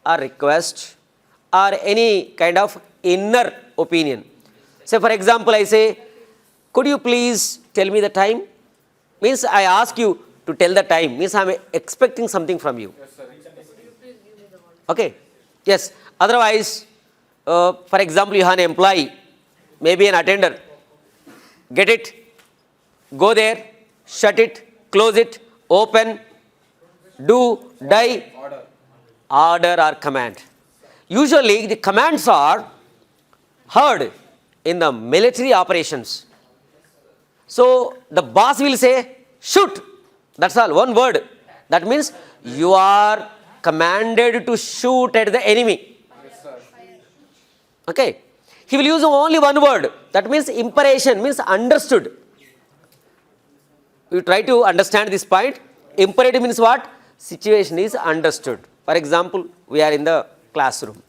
or request or any kind of inner opinion. Say for example, I say, could you please tell me the time? Means I ask you to tell the time. Means I am expecting something from you. Yes, sir. Okay. Yes. Otherwise, for example, you have an employee, maybe an attender. Get it, go there, shut it, close it, open, do, die, Order. order or command. Usually the commands are heard in the military operations. So the boss will say, shoot. That's all, one word. That means you are commanded to shoot at the enemy. Yes, sir. Okay. He will use only one word. That means imperation, means understood. You try to understand this point. Imperative means what? Situation is understood. For example, we are in the classroom.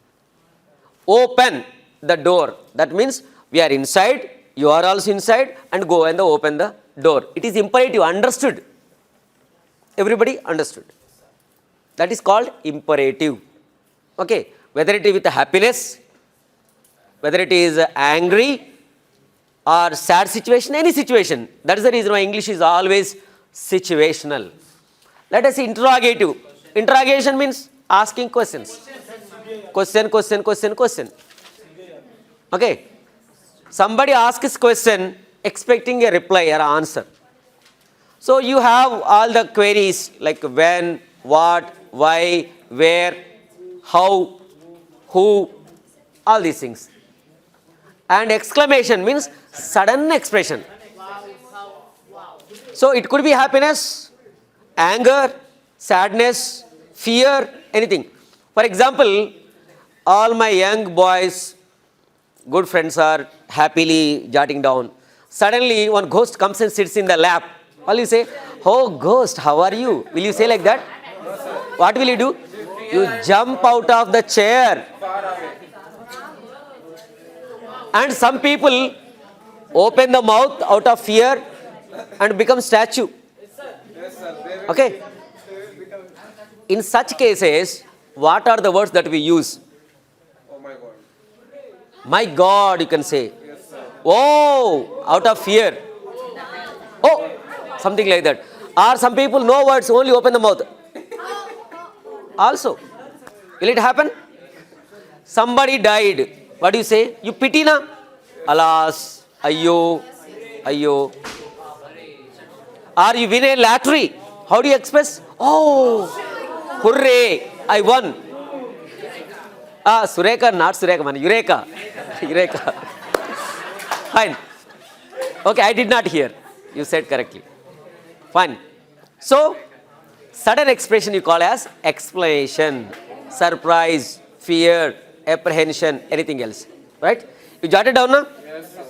Open the door. That means we are inside, you are also inside, and go and open the door. It is imperative, understood. Everybody understood. That is called imperative. Okay. Whether it is with happiness, whether it is angry or sad situation, any situation. That is the reason why English is always situational. Let us see interrogative. Interrogation means asking questions. Question, question, question, question. Okay. Somebody asks question expecting a reply or answer. So you have all the queries like when, what, why, where, how, who, all these things. And exclamation means sudden expression. So it could be happiness, anger, sadness, fear, anything. For example, all my young boys, good friends are happily jotting down. Suddenly one ghost comes and sits in the lap. All you say, oh ghost, how are you? Will you say like that? What will you do? You jump out of the chair. Far away. And some people open the mouth out of fear and become statue. Yes, sir. They will. Okay. In such cases, what are the words that we use? Oh my God. My God, you can say. Yes, sir. Oh, out of fear. Oh, something like that. Or some people, no words, only open the mouth. Also, will it happen? Somebody died. What do you say? You pity na? Alas, ayyo, ayyo. Or you win a lottery. How do you express? Oh, hooray, I won. Sureka, not Sureka, man. Eureka. Eureka. Fine. Okay, I did not hear. You said correctly. Fine. So, sudden expression you call as explanation, surprise, fear, apprehension, anything else. Right? You jotted down now? Yes, sir.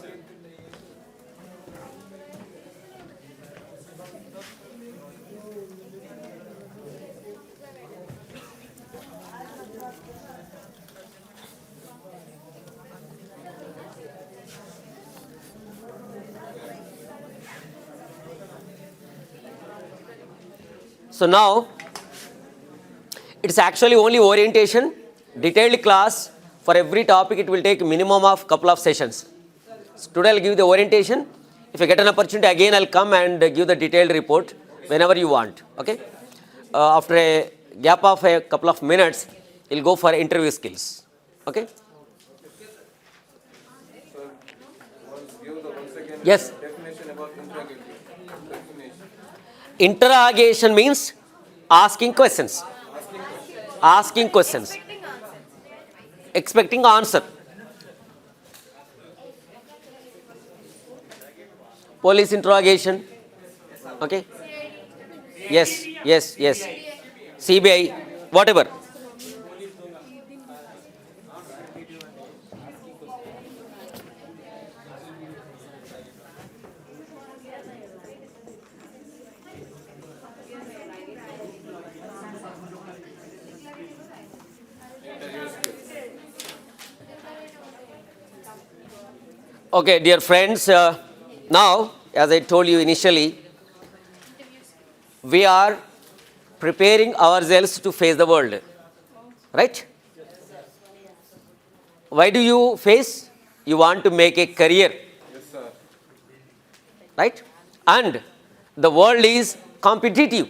So now, it's actually only orientation, detailed class. For every topic, it will take minimum of couple of sessions. So today I'll give the orientation. If I get an opportunity, again I'll come and give the detailed report whenever you want. Okay. after a gap of a couple of minutes, we'll go for interview skills. Okay? So, give the once again Yes. definition about interrogation. Definition. Interrogation means asking questions. Asking questions. Expecting answer. Police interrogation. Okay? Yes, yes, yes. CBI, whatever. Okay, dear friends, now, as I told you initially, we are preparing ourselves to face the world. Right? Why do you face? You want to make a career. Yes, sir. Right? And the world is competitive,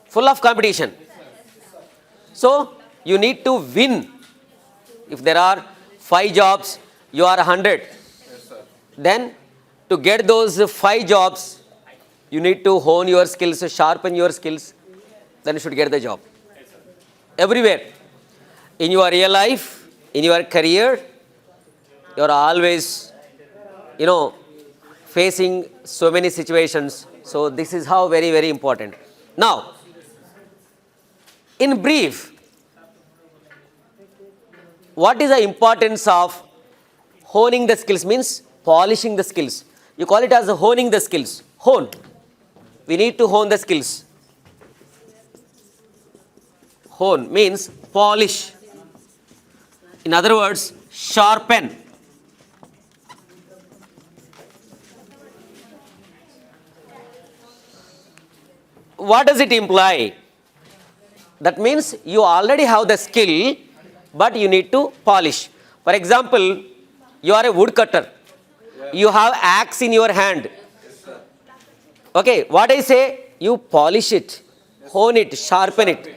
full of competition. So, you need to win. If there are 5 jobs, you are 100. Yes, sir. Then, to get those 5 jobs, you need to hone your skills, sharpen your skills. Then you should get the job. Everywhere. In your real life, in your career, you are always, facing so many situations. So this is how very, very important. Now, in brief, what is the importance of honing the skills? Means polishing the skills. You call it as honing the skills. Hone. We need to hone the skills. Hone means polish. In other words, sharpen. What does it imply? That means you already have the skill, but you need to polish. For example, you are a woodcutter. You have axe in your hand. Okay, what I say? You polish it, hone it, sharpen it.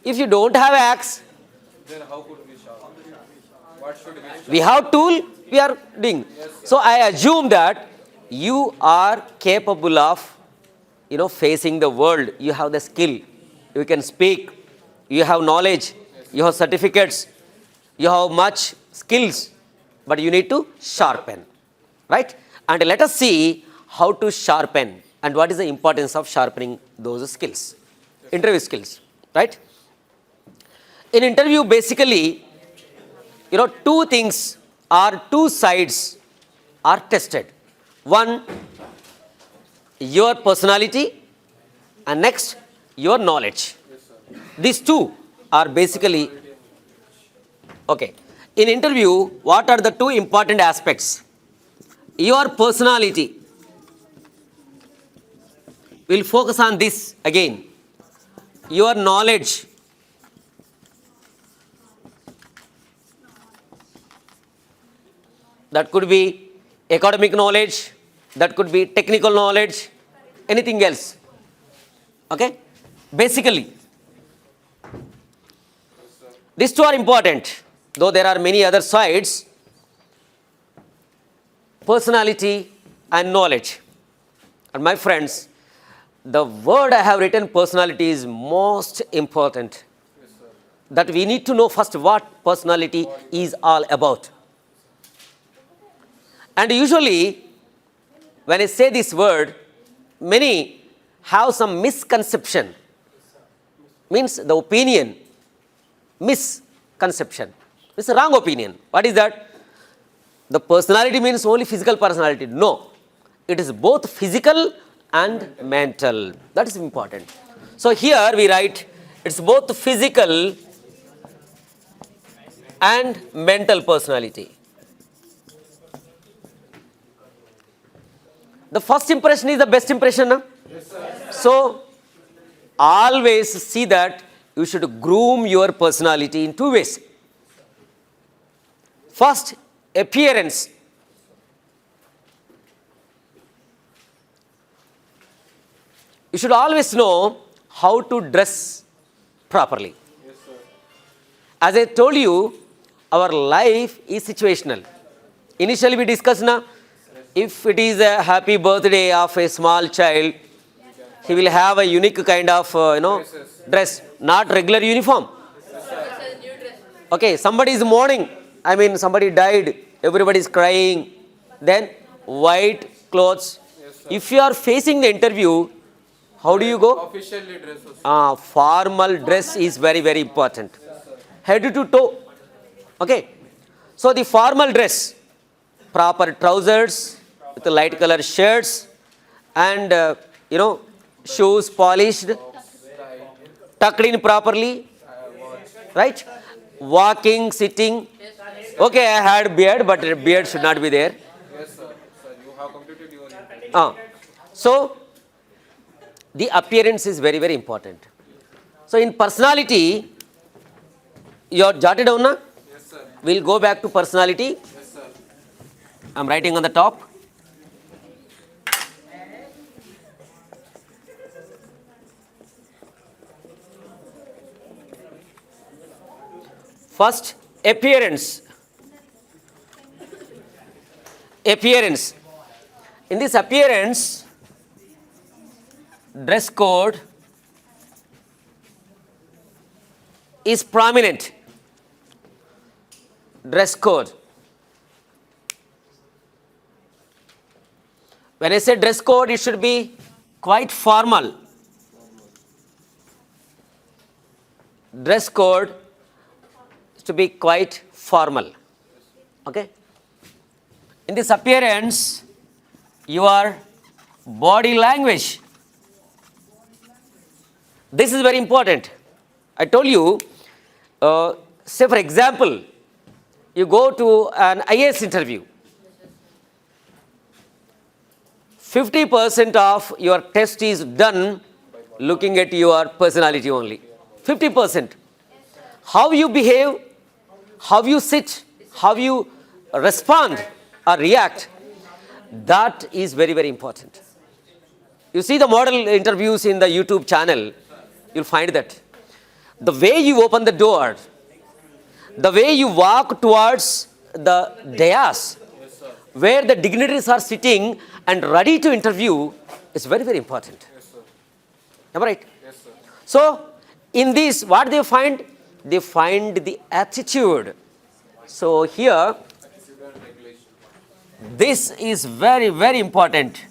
If you don't have axe, Then how could we sharpen? What should we sharpen? we have tool, we are doing. So I assume that you are capable of, facing the world. You have the skill. You can speak. You have knowledge. You have certificates. You have much skills. But you need to sharpen. Right? And let us see how to sharpen and what is the importance of sharpening those skills. Interview skills. Right? In interview, basically, two things or two sides are tested. One, your personality, and next, your knowledge. These two are basically, okay. In interview, what are the two important aspects? Your personality. We'll focus on this again. Your knowledge. That could be academic knowledge, that could be technical knowledge, anything else. Okay? Basically, these two are important, though there are many other sides. Personality and knowledge. And my friends, the word I have written, personality, is most important. That we need to know first what personality is all about. And usually, when I say this word, many have some misconception. Means the opinion, misconception. It's a wrong opinion. What is that? The personality means only physical personality. No. It is both physical and mental. That is important. So here we write, it's both physical and mental personality. The first impression is the best impression. No? Yes, sir. So, always see that you should groom your personality in two ways. First, appearance. You should always know how to dress properly. Yes, sir. As I told you, our life is situational. Initially we discussed now, if it is a happy birthday of a small child, he will have a unique kind of, dress, not regular uniform. Okay, somebody is mourning. I mean, somebody died, everybody is crying. Then white clothes. Yes, sir. If you are facing the interview, how do you go? Officially dress. Formal dress is very, very important. Head to toe. Okay. So the formal dress, proper trousers with light color shirts and, shoes polished, tucked in properly, right? Walking, sitting. Okay, I had beard, but beard should not be there. Yes, sir. Sir, you have completed your interview. So, the appearance is very, very important. So, in personality, you are jotted down, na? Yes, sir. We'll go back to personality. Yes, sir. I'm writing on the top. First, appearance. Appearance. In this appearance, dress code is prominent. Dress code. When I say dress code, it should be quite formal. Dress code is to be quite formal. Okay? In this appearance, your body language. This is very important. I told you, say for example, you go to an IAS interview. 50% of your test is done looking at your personality only. 50%. How you behave, how you sit, how you respond or react, that is very, very important. You see the model interviews in the YouTube channel, you'll find that. The way you open the door, the way you walk towards the dais, where the dignitaries are sitting and ready to interview, is very, very important. Yes, sir. Am I right? Yes, sir. So, in this, what they find? They find the attitude. So, here, Attitude and regulation. this is very, very important.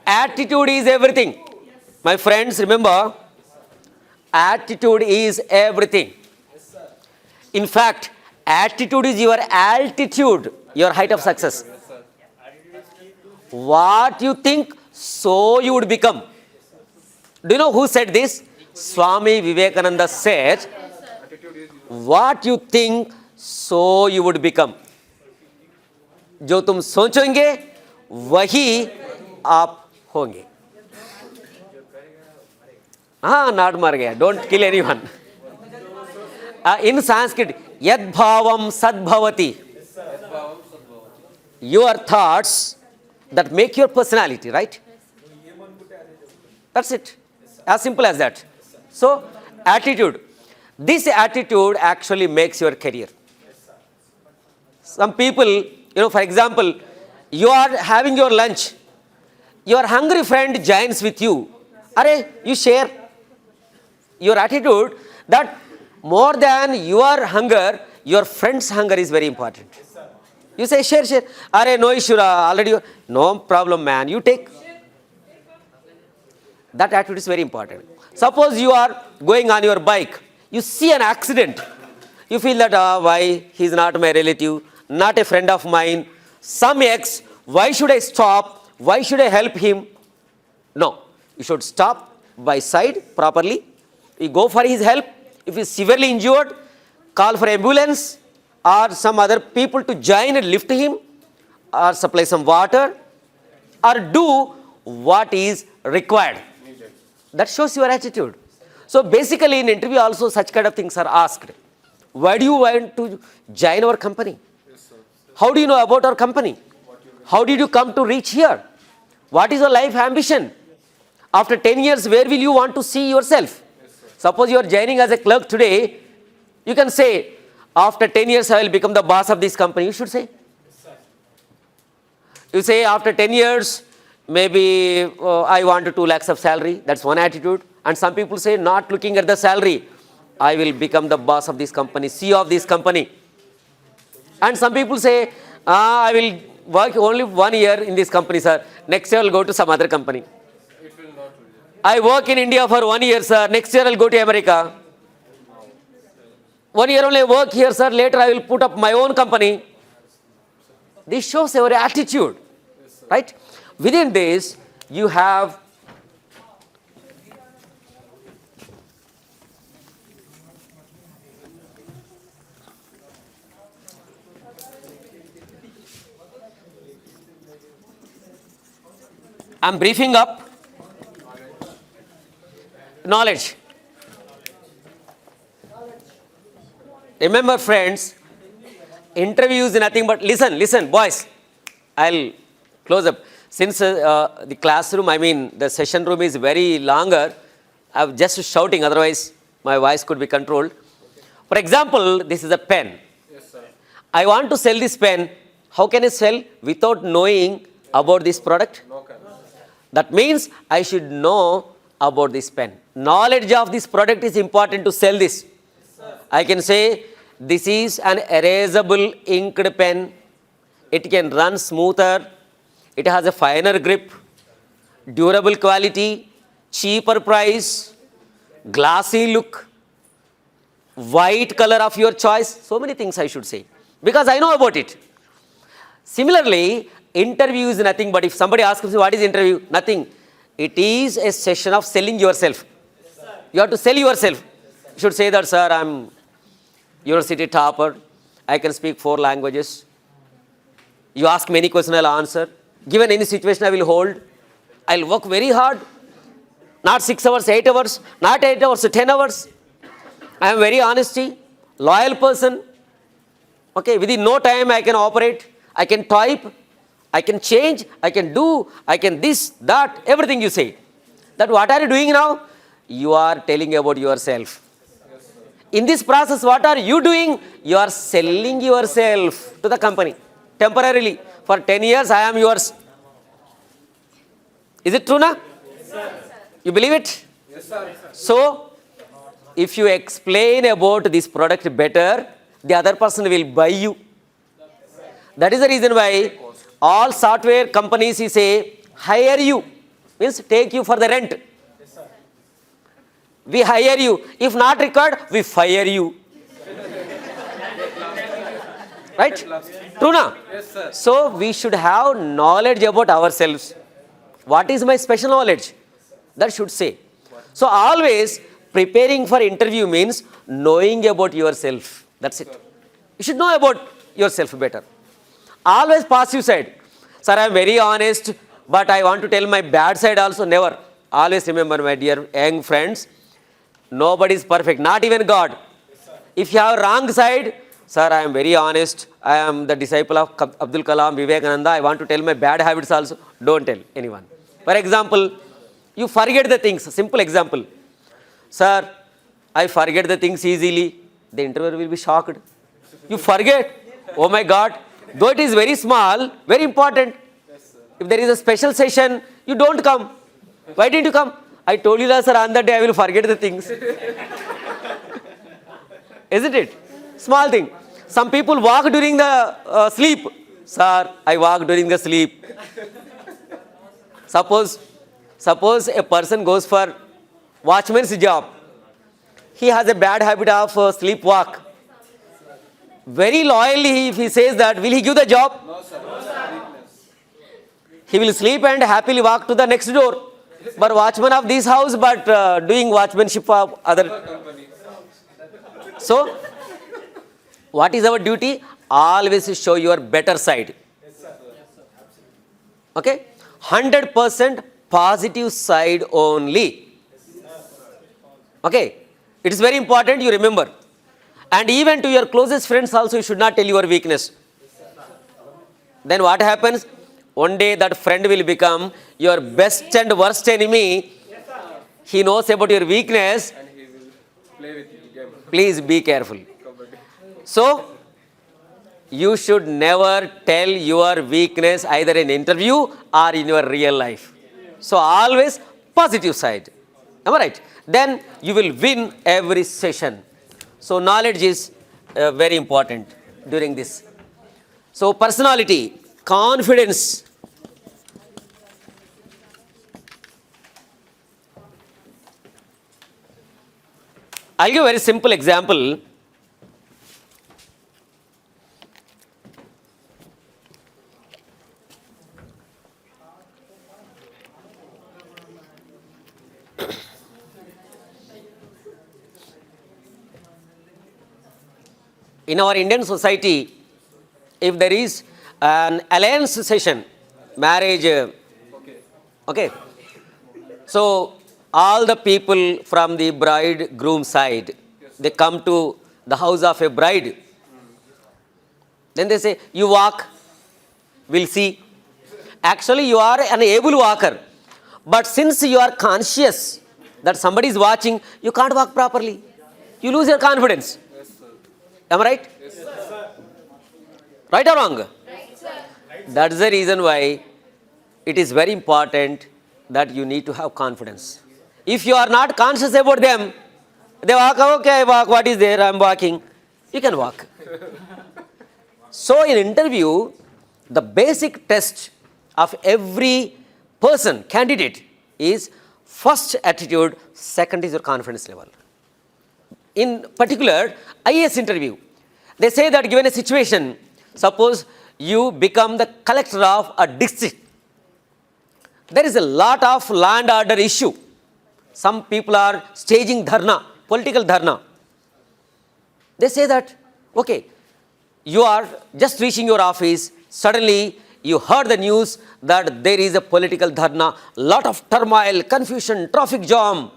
Attitude is everything. My friends, remember, attitude is everything. In fact, attitude is your altitude, your height of success. Yes, sir. What you think, so you would become. Do you know who said this? Swami Vivekananda said, Attitude is what you think, so you would become. जो तुम सोचोगे वही आप होंगे. हाँ, नाट मार गया. Don't kill anyone. In Sanskrit, yad bhavam sadbhavati. Your thoughts that make your personality, right? That's it. As simple as that. So, attitude. This attitude actually makes your career. Some people, for example, you are having your lunch. Your hungry friend joins with you. Are you share your attitude that more than your hunger, your friend's hunger is very important. You say, share. Are no issue, already, no problem, man. You take. That attitude is very important. Suppose you are going on your bike. You see an accident. You feel that, why? He is not my relative, not a friend of mine. Some ex, why should I stop? Why should I help him? No. You should stop by side properly. You go for his help. If he is severely injured, call for ambulance or some other people to join and lift him or supply some water or do what is required. That shows your attitude. So basically in interview also such kind of things are asked. Why do you want to join our company? Yes, sir. How do you know about our company? How did you come to reach here? What is your life ambition? After 10 years, where will you want to see yourself? Suppose you are joining as a clerk today, you can say, after 10 years, I will become the boss of this company. You should say. You say, after 10 years, maybe I want 2 lakhs of salary. That's one attitude. And some people say, not looking at the salary, I will become the boss of this company, CEO of this company. And some people say, I will work only 1 year in this company, sir. Next year I will go to some other company. It will not. I work in India for 1 year, sir. Next year I will go to America. 1 year only work here, sir. Later I will put up my own company. This shows our attitude, right? Within this, you have I'm briefing up knowledge. Remember, friends, interview is nothing but listen, boys. I'll close up. Since the classroom, the session room is very longer, I'm just shouting, otherwise my voice could be controlled. For example, this is a pen. Yes, sir. I want to sell this pen. How can I sell without knowing about this product? No can. That means I should know about this pen. Knowledge of this product is important to sell this. I can say, this is an erasable inked pen. It can run smoother. It has a finer grip, durable quality, cheaper price, glassy look, white color of your choice. So many things I should say, because I know about it. Similarly, interview is nothing but if somebody asks me, what is interview? Nothing. It is a session of selling yourself. You have to sell yourself. You should say that, sir, I'm university topper. I can speak 4 languages. You ask many questions, I'll answer. Given any situation, I will hold. I'll work very hard. Not 6 hours, 8 hours. Not 8 hours, 10 hours. I am very honesty, loyal person. Okay, within no time I can operate. I can type. I can change. I can do. I can this, that, everything you say. That what are you doing now? You are telling about yourself. In this process, what are you doing? You are selling yourself to the company temporarily. For 10 years, I am yours. Is it true now? Yes, sir. You believe it? Yes, sir. So, if you explain about this product better, the other person will buy you. That is the reason why all software companies say, hire you. Means take you for the rent. We hire you. If not required, we fire you. Right? True na? Yes, sir. So we should have knowledge about ourselves. What is my special knowledge? That should say. So always preparing for interview means knowing about yourself. That's it. You should know about yourself better. Always positive side. Sir, I am very honest, but I want to tell my bad side also. Never. Always remember, my dear young friends, nobody is perfect, not even God. If you have wrong side, sir, I am very honest. I am the disciple of Abdul Kalam, Vivekananda. I want to tell my bad habits also. Don't tell anyone. For example, you forget the things. Simple example. Sir, I forget the things easily. The interviewer will be shocked. You forget. Oh my God. Though it is very small, very important. If there is a special session, you don't come. Why didn't you come? I told you that, sir, on that day I will forget the things. Isn't it? Small thing. Some people walk during the sleep. Sir, I walk during the sleep. Suppose a person goes for watchman's job. He has a bad habit of sleepwalk. Very loyally, if he says that, will he give the job? No, sir. No, sir. He will sleep and happily walk to the next door. But watchman of this house, but doing watchmanship of other. Company. So, what is our duty? Always show your better side. Okay? 100% positive side only. Okay? It is very important you remember. And even to your closest friends also, you should not tell your weakness. Then what happens? One day that friend will become your best and worst enemy He knows about your weakness. and he will play with you game. Please be careful. Kabaddi. So, you should never tell your weakness either in interview or in your real life. So, always positive side. Am I right? Then you will win every session. So, knowledge is very important during this. So, personality, confidence. I'll give a very simple example. In our Indian society, if there is an alliance session, marriage, okay, so all the people from the bride groom side, they come to the house of a bride. Then they say, you walk, we'll see. Actually, you are an able walker. But since you are conscious that somebody is watching, you can't walk properly. You lose your confidence. Yes, sir. Am I right? Yes, sir. Right or wrong? That's the reason why it is very important that you need to have confidence. If you are not conscious about them, they walk, okay, I walk, what is there, I'm walking. You can walk. So in interview, the basic test of every person, candidate, is first attitude, second is your confidence level. In particular, IAS interview, they say that given a situation, suppose you become the collector of a district. There is a lot of land order issue. Some people are staging dharna, political dharna. They say that, okay, you are just reaching your office, suddenly you heard the news that there is a political dharna, lot of turmoil, confusion, traffic jam,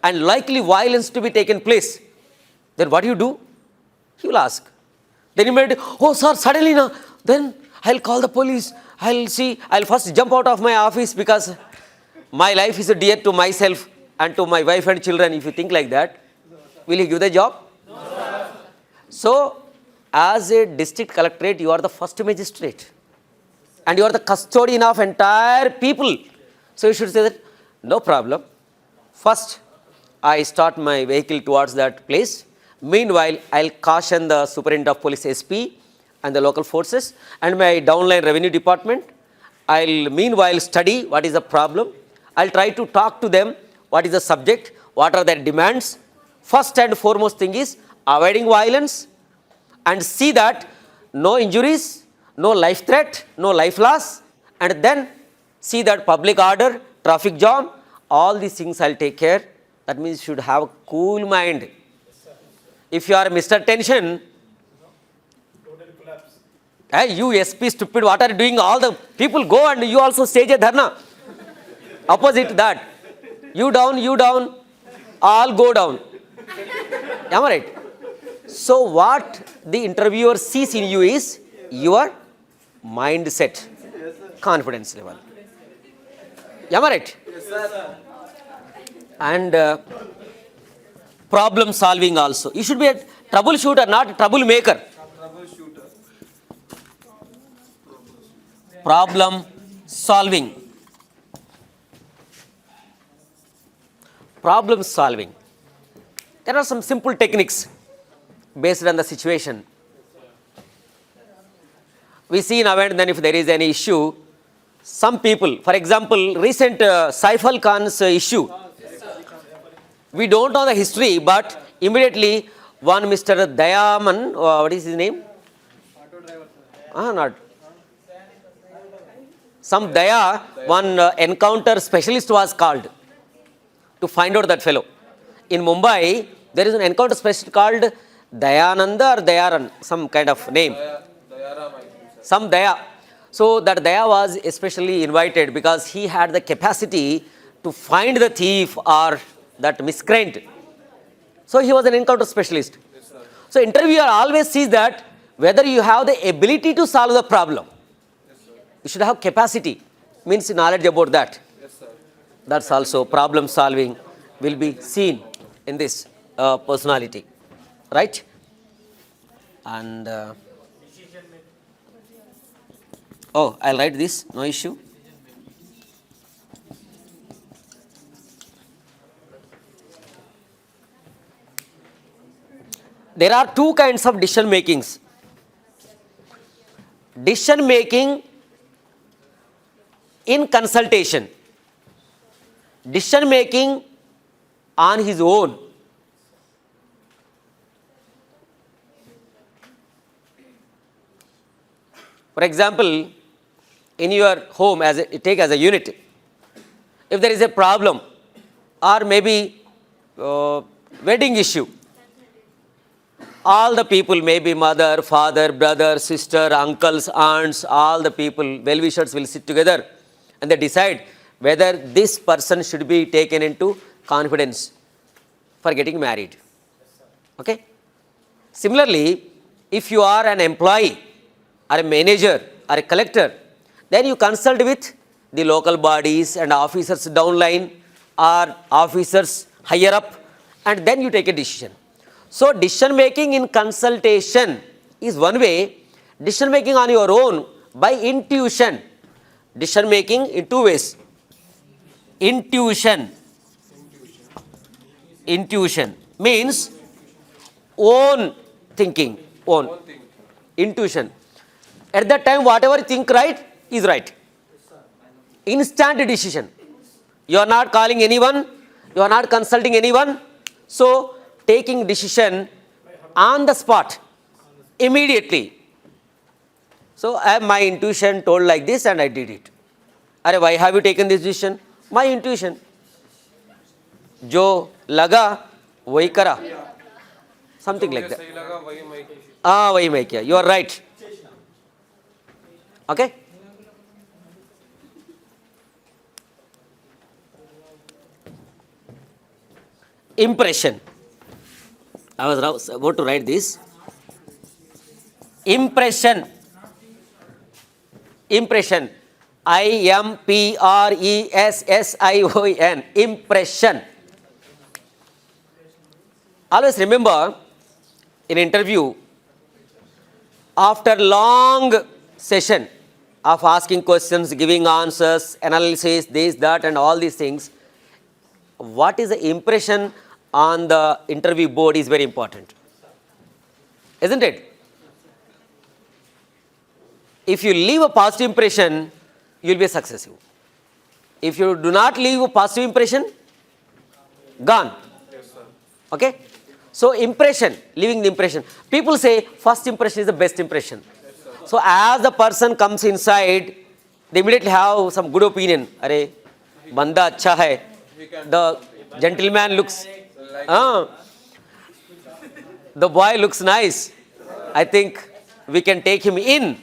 and likely violence to be taken place. Then what do? You will ask. Then immediately, oh sir, suddenly now, then I'll call the police. I'll first jump out of my office because my life is dear to myself and to my wife and children. If you think like that, will you give the job? No, sir. So, as a district collectorate, you are the first magistrate. And you are the custodian of entire people. So, you should say that, no problem. First, I start my vehicle towards that place. Meanwhile, I'll caution the superintendent of police SP and the local forces and my downline revenue department. I'll meanwhile study what is the problem. I'll try to talk to them what is the subject, what are their demands. First and foremost thing is avoiding violence and see that no injuries, no life threat, no life loss, and then see that public order, traffic jam, all these things I'll take care. That means you should have a cool mind. If you are Mr. Tension, hey, you SP stupid, what are you doing? All the people go and you also stage a dharna. Opposite that. You down, all go down. Am I right? So what the interviewer sees in you is your mindset, confidence level. Am I right? Yes, sir. And problem solving also. You should be a troubleshooter, not a troublemaker. Troubleshooter. Problem solving. Problem solving. There are some simple techniques based on the situation. We see now and then if there is any issue, some people, for example, recent Saifal Khan's issue. We don't know the history, but immediately one Mr. Dayaman, what is his name? Not. Some Daya, one encounter specialist was called to find out that fellow. In Mumbai, there is an encounter specialist called Dayananda or Dayaran, some kind of name. Dayaram, I think, sir. Some Daya. So that Daya was especially invited because he had the capacity to find the thief or that miscreant. So he was an encounter specialist. Yes, sir. So interviewer always sees that whether you have the ability to solve the problem. Yes, sir. You should have capacity, means knowledge about that. Yes, sir. That's also problem solving. will be seen in this personality, right? And oh, I'll write this, no issue. There are two kinds of decision makings. Decision making in consultation, decision making on his own. For example, in your home, take as a unit, if there is a problem or maybe wedding issue, all the people, maybe mother, father, brother, sister, uncles, aunts, all the people, well-wishers will sit together and they decide whether this person should be taken into confidence for getting married. Okay? Similarly, if you are an employee or a manager or a collector, then you consult with the local bodies and officers downline or officers higher up, and then you take a decision. So decision making in consultation is one way. Decision making on your own by intuition. Decision making in two ways. Intuition. Intuition means own thinking. Own. Intuition. At that time, whatever you think right is right. Instant decision. You are not calling anyone. You are not consulting anyone. So taking decision on the spot, immediately. So my intuition told like this and I did it. Arey, why have you taken this decision? My intuition. Jo laga, wahi kara. Something like that. Wahi main kiya. You are right. Okay? Impression. I was about to write this. Impression. Impression. IMPRESSION. Impression. Always remember, in interview, after long session of asking questions, giving answers, analysis, this, that, and all these things, what is the impression on the interview board is very important, isn't it? If you leave a positive impression, you will be successful. If you do not leave a positive impression, gone. Yes, sir. Okay? So impression, leaving the impression. People say first impression is the best impression. Yes, sir. So as the person comes inside, they immediately have some good opinion. Arey, banda acha hai. The gentleman looks, the boy looks nice. I think we can take him in.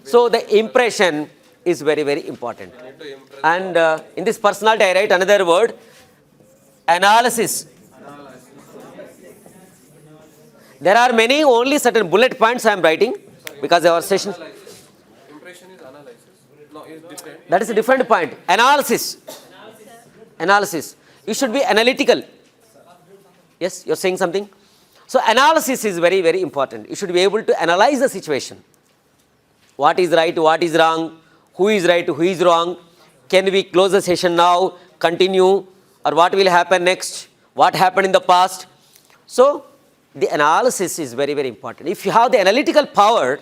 So the impression is very, very important. And in this personality, I write another word, analysis. There are many, only certain bullet points I am writing because our session. Impression is analysis. No, it's different. That is a different point. Analysis. Analysis. You should be analytical. Yes, you're saying something? So analysis is very, very important. You should be able to analyze the situation. What is right, what is wrong, who is right, who is wrong. Can we close the session now, continue, or what will happen next, what happened in the past. So the analysis is very, very important. If you have the analytical power,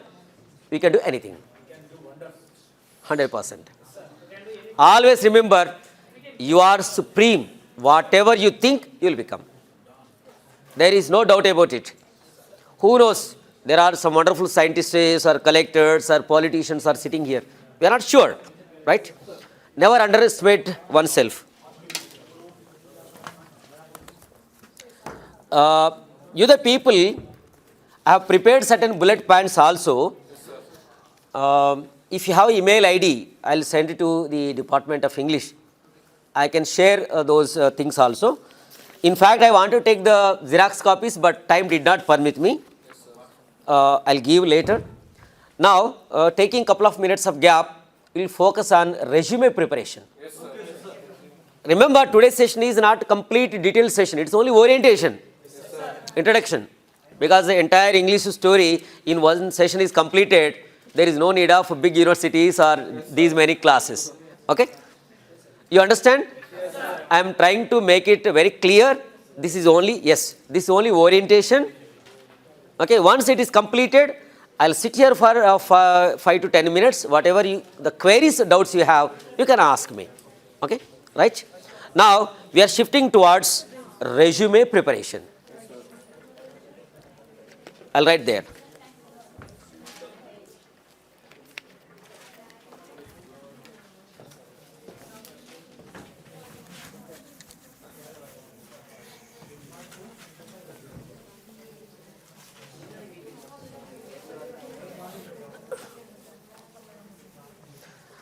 you can do anything. 100%. Always remember, you are supreme. Whatever you think, you will become. There is no doubt about it. Who knows? There are some wonderful scientists or collectors or politicians are sitting here. We are not sure, right? Never underestimate oneself. You the people have prepared certain bullet points also. If you have email ID, I'll send it to the Department of English. I can share those things also. In fact, I want to take the Xerox copies, but time did not permit me. I'll give later. Now, taking couple of minutes of gap, we'll focus on resume preparation. Yes, sir. Remember, today's session is not complete detailed session. It's only orientation, introduction. Because the entire English story in one session is completed, there is no need of big universities or these many classes. Okay? You understand? I am trying to make it very clear. This is only, this is only orientation. Okay, once it is completed, I'll sit here for 5 to 10 minutes. Whatever the queries, doubts you have, you can ask me. Okay, right? Now, we are shifting towards resume preparation. I'll write there.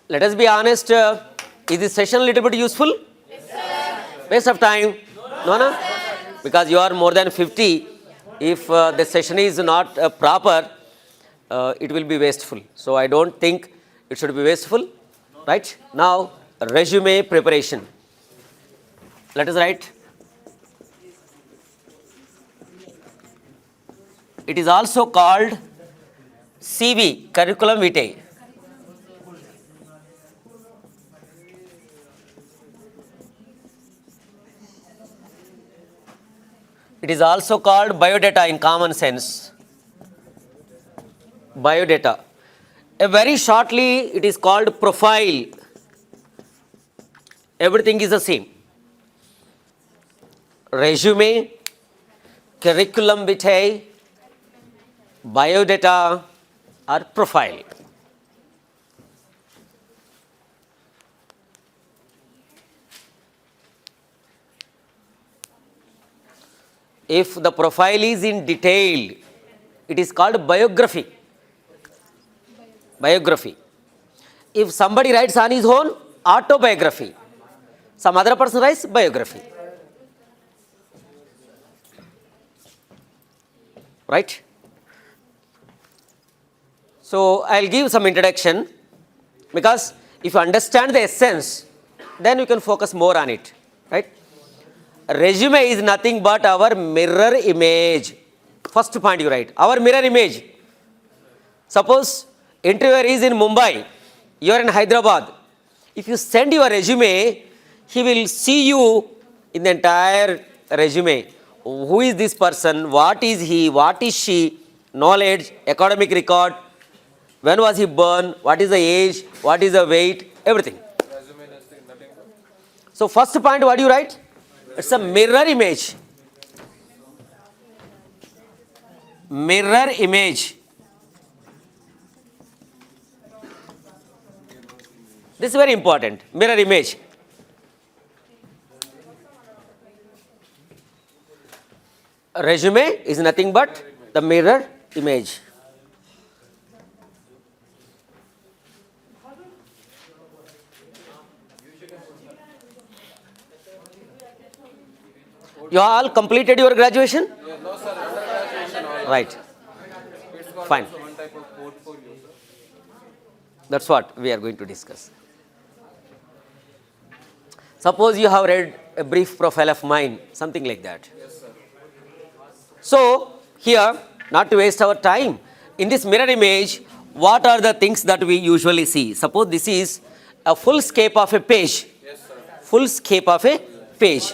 Let us be honest, is this session a little bit useful? Yes, sir. Waste of time? No? Because you are more than 50. If the session is not proper, it will be wasteful. So I don't think it should be wasteful. Right? Now, resume preparation. Let us write. It is also called CV, curriculum vitae. It is also called biodata in common sense. Biodata. Very shortly, it is called profile. Everything is the same. Resume, curriculum vitae, biodata, or profile. If the profile is in detail, it is called biography. Biography. If somebody writes on his own, autobiography. Some other person writes biography. Right? So I'll give some introduction, because if you understand the essence, then you can focus more on it. Right? Resume is nothing but our mirror image. First point you write, our mirror image. Suppose interviewer is in Mumbai, you are in Hyderabad. If you send your resume, he will see you in the entire resume. Who is this person? What is he? What is she? Knowledge, academic record, when was he born? What is the age? What is the weight? Everything. So first point, what do you write? It's a mirror image. Mirror image. This is very important. Mirror image. Resume is nothing but the mirror image. You all completed your graduation? No, sir, undergraduation all. Right. It's called Fine. also one type of portfolio, sir. That's what we are going to discuss. Suppose you have read a brief profile of mine, something like that. Yes, sir. So, here, not to waste our time, in this mirror image, what are the things that we usually see? Suppose this is a full scape of a page. Yes, sir. Full scape of a page.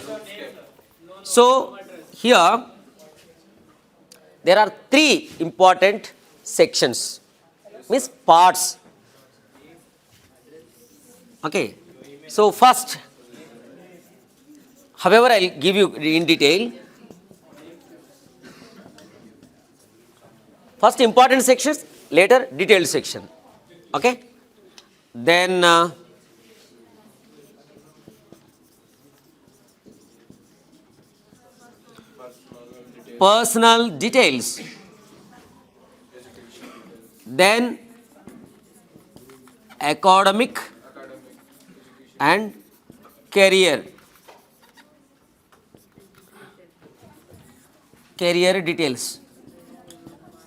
So, here, there are three important sections, means parts. Okay. So, first, however, I'll give you in detail. First important sections, later detailed section. Okay. Then personal details. Then academic and career. Career details.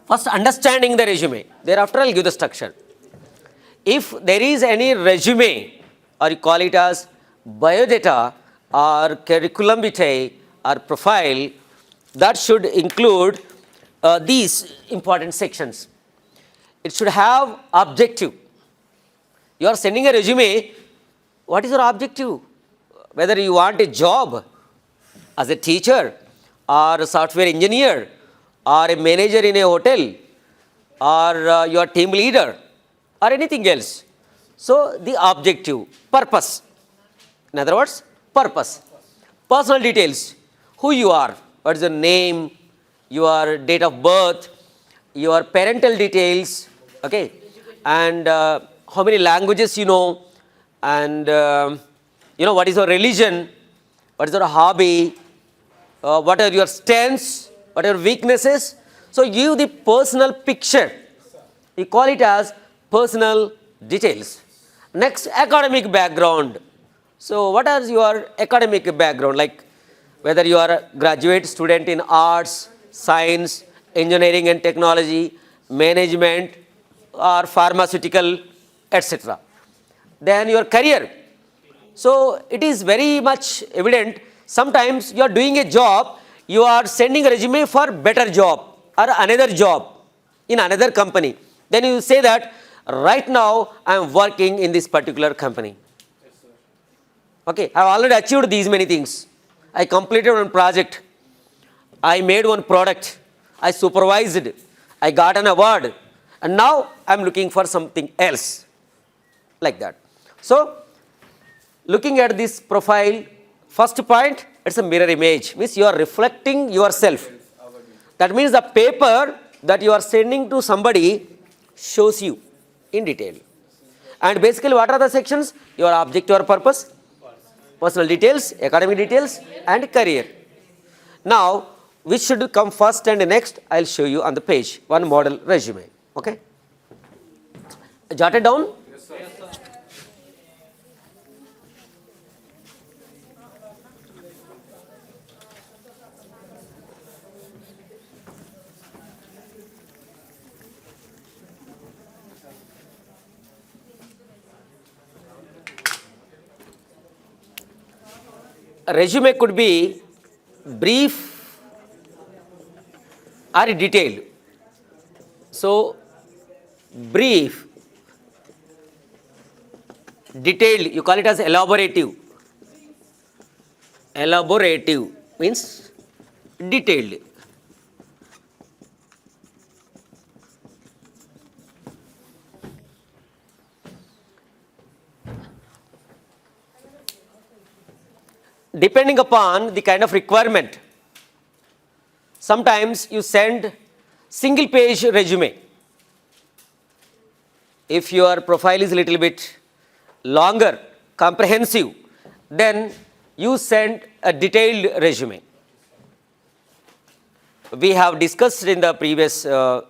First, understanding the resume. Thereafter, I'll give the structure. If there is any resume, or you call it as biodata, or curriculum vitae or profile, that should include these important sections. It should have objective. You are sending a resume, what is your objective? Whether you want a job as a teacher or a software engineer or a manager in a hotel or you are team leader or anything else. So the objective, purpose. In other words, purpose. Personal details, who you are, what is your name, your date of birth, your parental details, okay, and how many languages you know, and what is your religion, what is your hobby, what are your strengths, what are your weaknesses. So give the personal picture. We call it as personal details. Next, academic background. So what is your academic background, like whether you are a graduate student in arts, science, engineering and technology, management or pharmaceutical, etc. Then your career. So it is very much evident, sometimes you are doing a job, you are sending a resume for better job or another job in another company. Then you say that right now I am working in this particular company. Okay, I have already achieved these many things. I completed one project, I made one product, I supervised, I got an award, and now I am looking for something else, like that. So looking at this profile, first point, it's a mirror image, means you are reflecting yourself. That means the paper that you are sending to somebody shows you in detail. And basically what are the sections? Your object, your purpose, personal details, academic details and career. Now, which should come first and next, I will show you on the page, one model resume. Okay? Jot it down. Yes, sir. A resume could be brief or detailed. So, brief, detailed, you call it as elaborative. Elaborative means detailed. Depending upon the kind of requirement, sometimes you send single page resume. If your profile is a little bit longer, comprehensive, then you send a detailed resume. We have discussed in the previous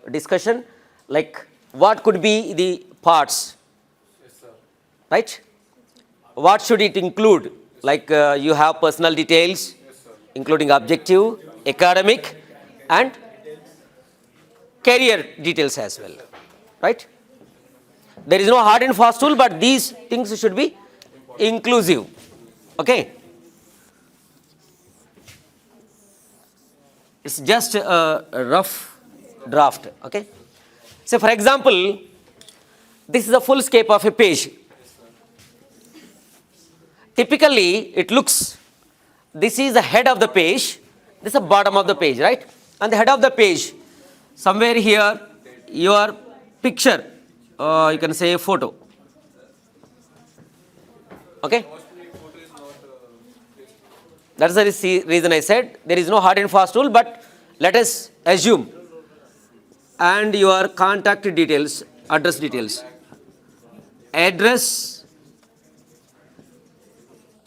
discussion, like what could be the parts, Yes, sir. right? What should it include? Like you have personal details, Yes, sir. including objective, academic and career details as well, right? There is no hard and fast rule, but these things should be inclusive. Okay? It's just a rough draft. Okay? So, for example, this is the full scope of a page. Typically, it looks, this is the head of the page, this is the bottom of the page, right? And the head of the page, somewhere here, your picture, you can say a photo. Okay? That's the reason I said there is no hard and fast rule, but let us assume. And your contact details, address details. Address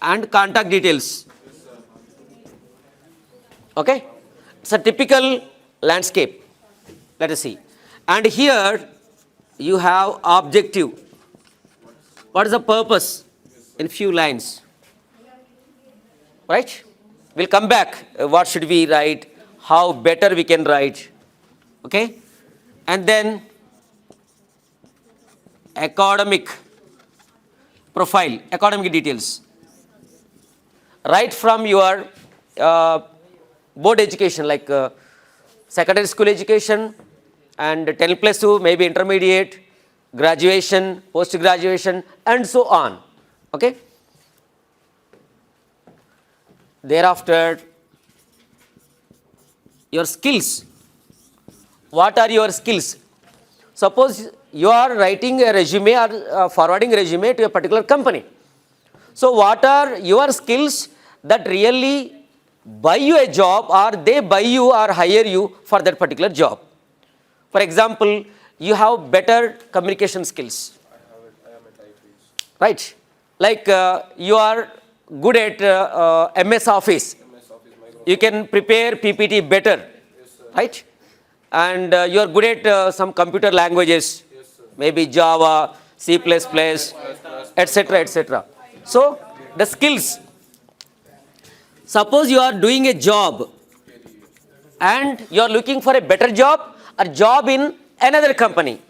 and contact details. Okay? It's a typical landscape. Let us see. And here you have objective. What is the purpose? In few lines. Right? We'll come back. What should we write? How better we can write. Okay? And then academic profile, academic details. right from your board education, like secondary school education and 10 plus 2, maybe intermediate, graduation, post-graduation, and so on. Okay? Thereafter, your skills. What are your skills? Suppose you are writing a resume or forwarding a resume to a particular company. So what are your skills that really buy you a job, or they buy you or hire you for that particular job? For example, you have better communication skills. I am a typist. Right? Like you are good at MS Office. MS Office, Microsoft. You can prepare PPT better. Yes, sir. Right? And you are good at some computer languages, Yes, sir. maybe Java, C++, etc., etc. So the skills. Suppose you are doing a job and you are looking for a better job or job in another company.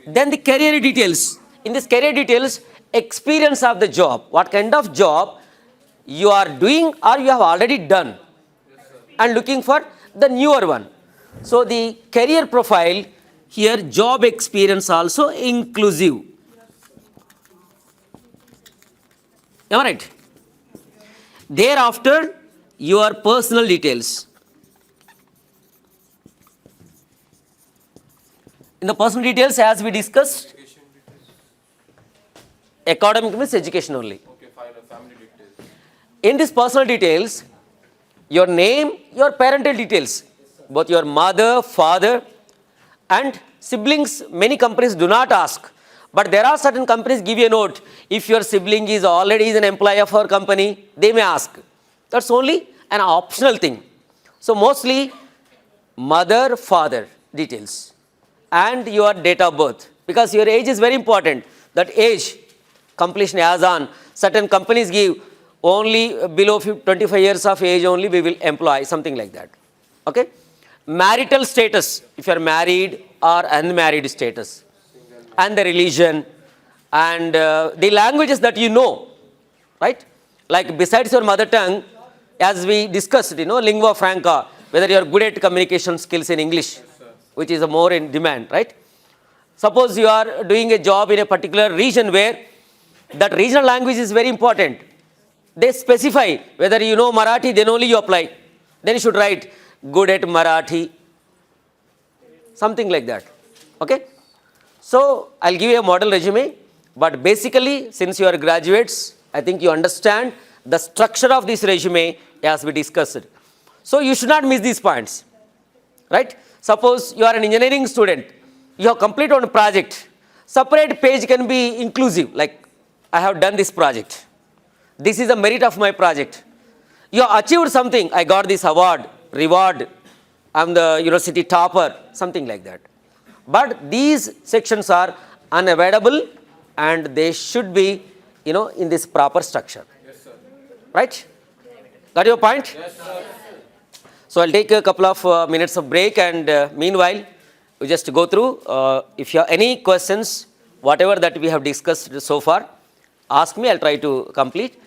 Then the career details. In this career details, experience of the job. What kind of job you are doing or you have already done, and looking for the newer one. So the career profile here, job experience also inclusive. Am I right? Thereafter, your personal details. In the personal details, as we discussed, Education details. academic means education only. Okay, fine. Family details. In this personal details, your name, your parental details, both your mother, father, and siblings. Many companies do not ask, but there are certain companies give you a note. If your sibling is already an employee of our company, they may ask. That's only an optional thing. So mostly mother, father details, and your date of birth, because your age is very important. That age completion as on, certain companies give only below 25 years of age only we will employ, something like that. Okay? Marital status, if you are married or unmarried status, and the religion, and the languages that you know, right? Like besides your mother tongue, as we discussed, lingua franca, whether you are good at communication skills in English, which is more in demand, right? Suppose you are doing a job in a particular region where that regional language is very important. They specify whether you know Marathi, then only you apply. Then you should write good at Marathi, something like that. Okay? So I'll give you a model resume, but basically, since you are graduates, I think you understand the structure of this resume as we discussed. So you should not miss these points, right? Suppose you are an engineering student, you have completed one project. Separate page can be inclusive, like I have done this project. This is the merit of my project. You have achieved something. I got this award, reward. I'm the university topper, something like that. But these sections are unavoidable and they should be, in this proper structure. Yes, sir. Right? Got your point? Yes, sir. So I'll take a couple of minutes of break, and meanwhile, we just go through. If you have any questions, whatever that we have discussed so far, ask me. I'll try to complete.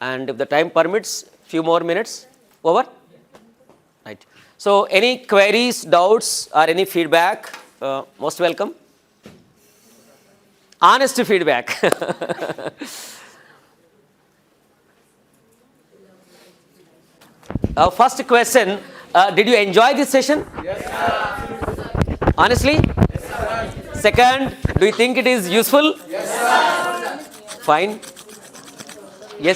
And if the time permits, few more minutes. Over? Right. So any queries, doubts, or any feedback, most welcome. Honest feedback. First question, did you enjoy this session? Yes, sir. Honestly? Yes, sir. Second, do you think it is useful? Yes, sir. Fine.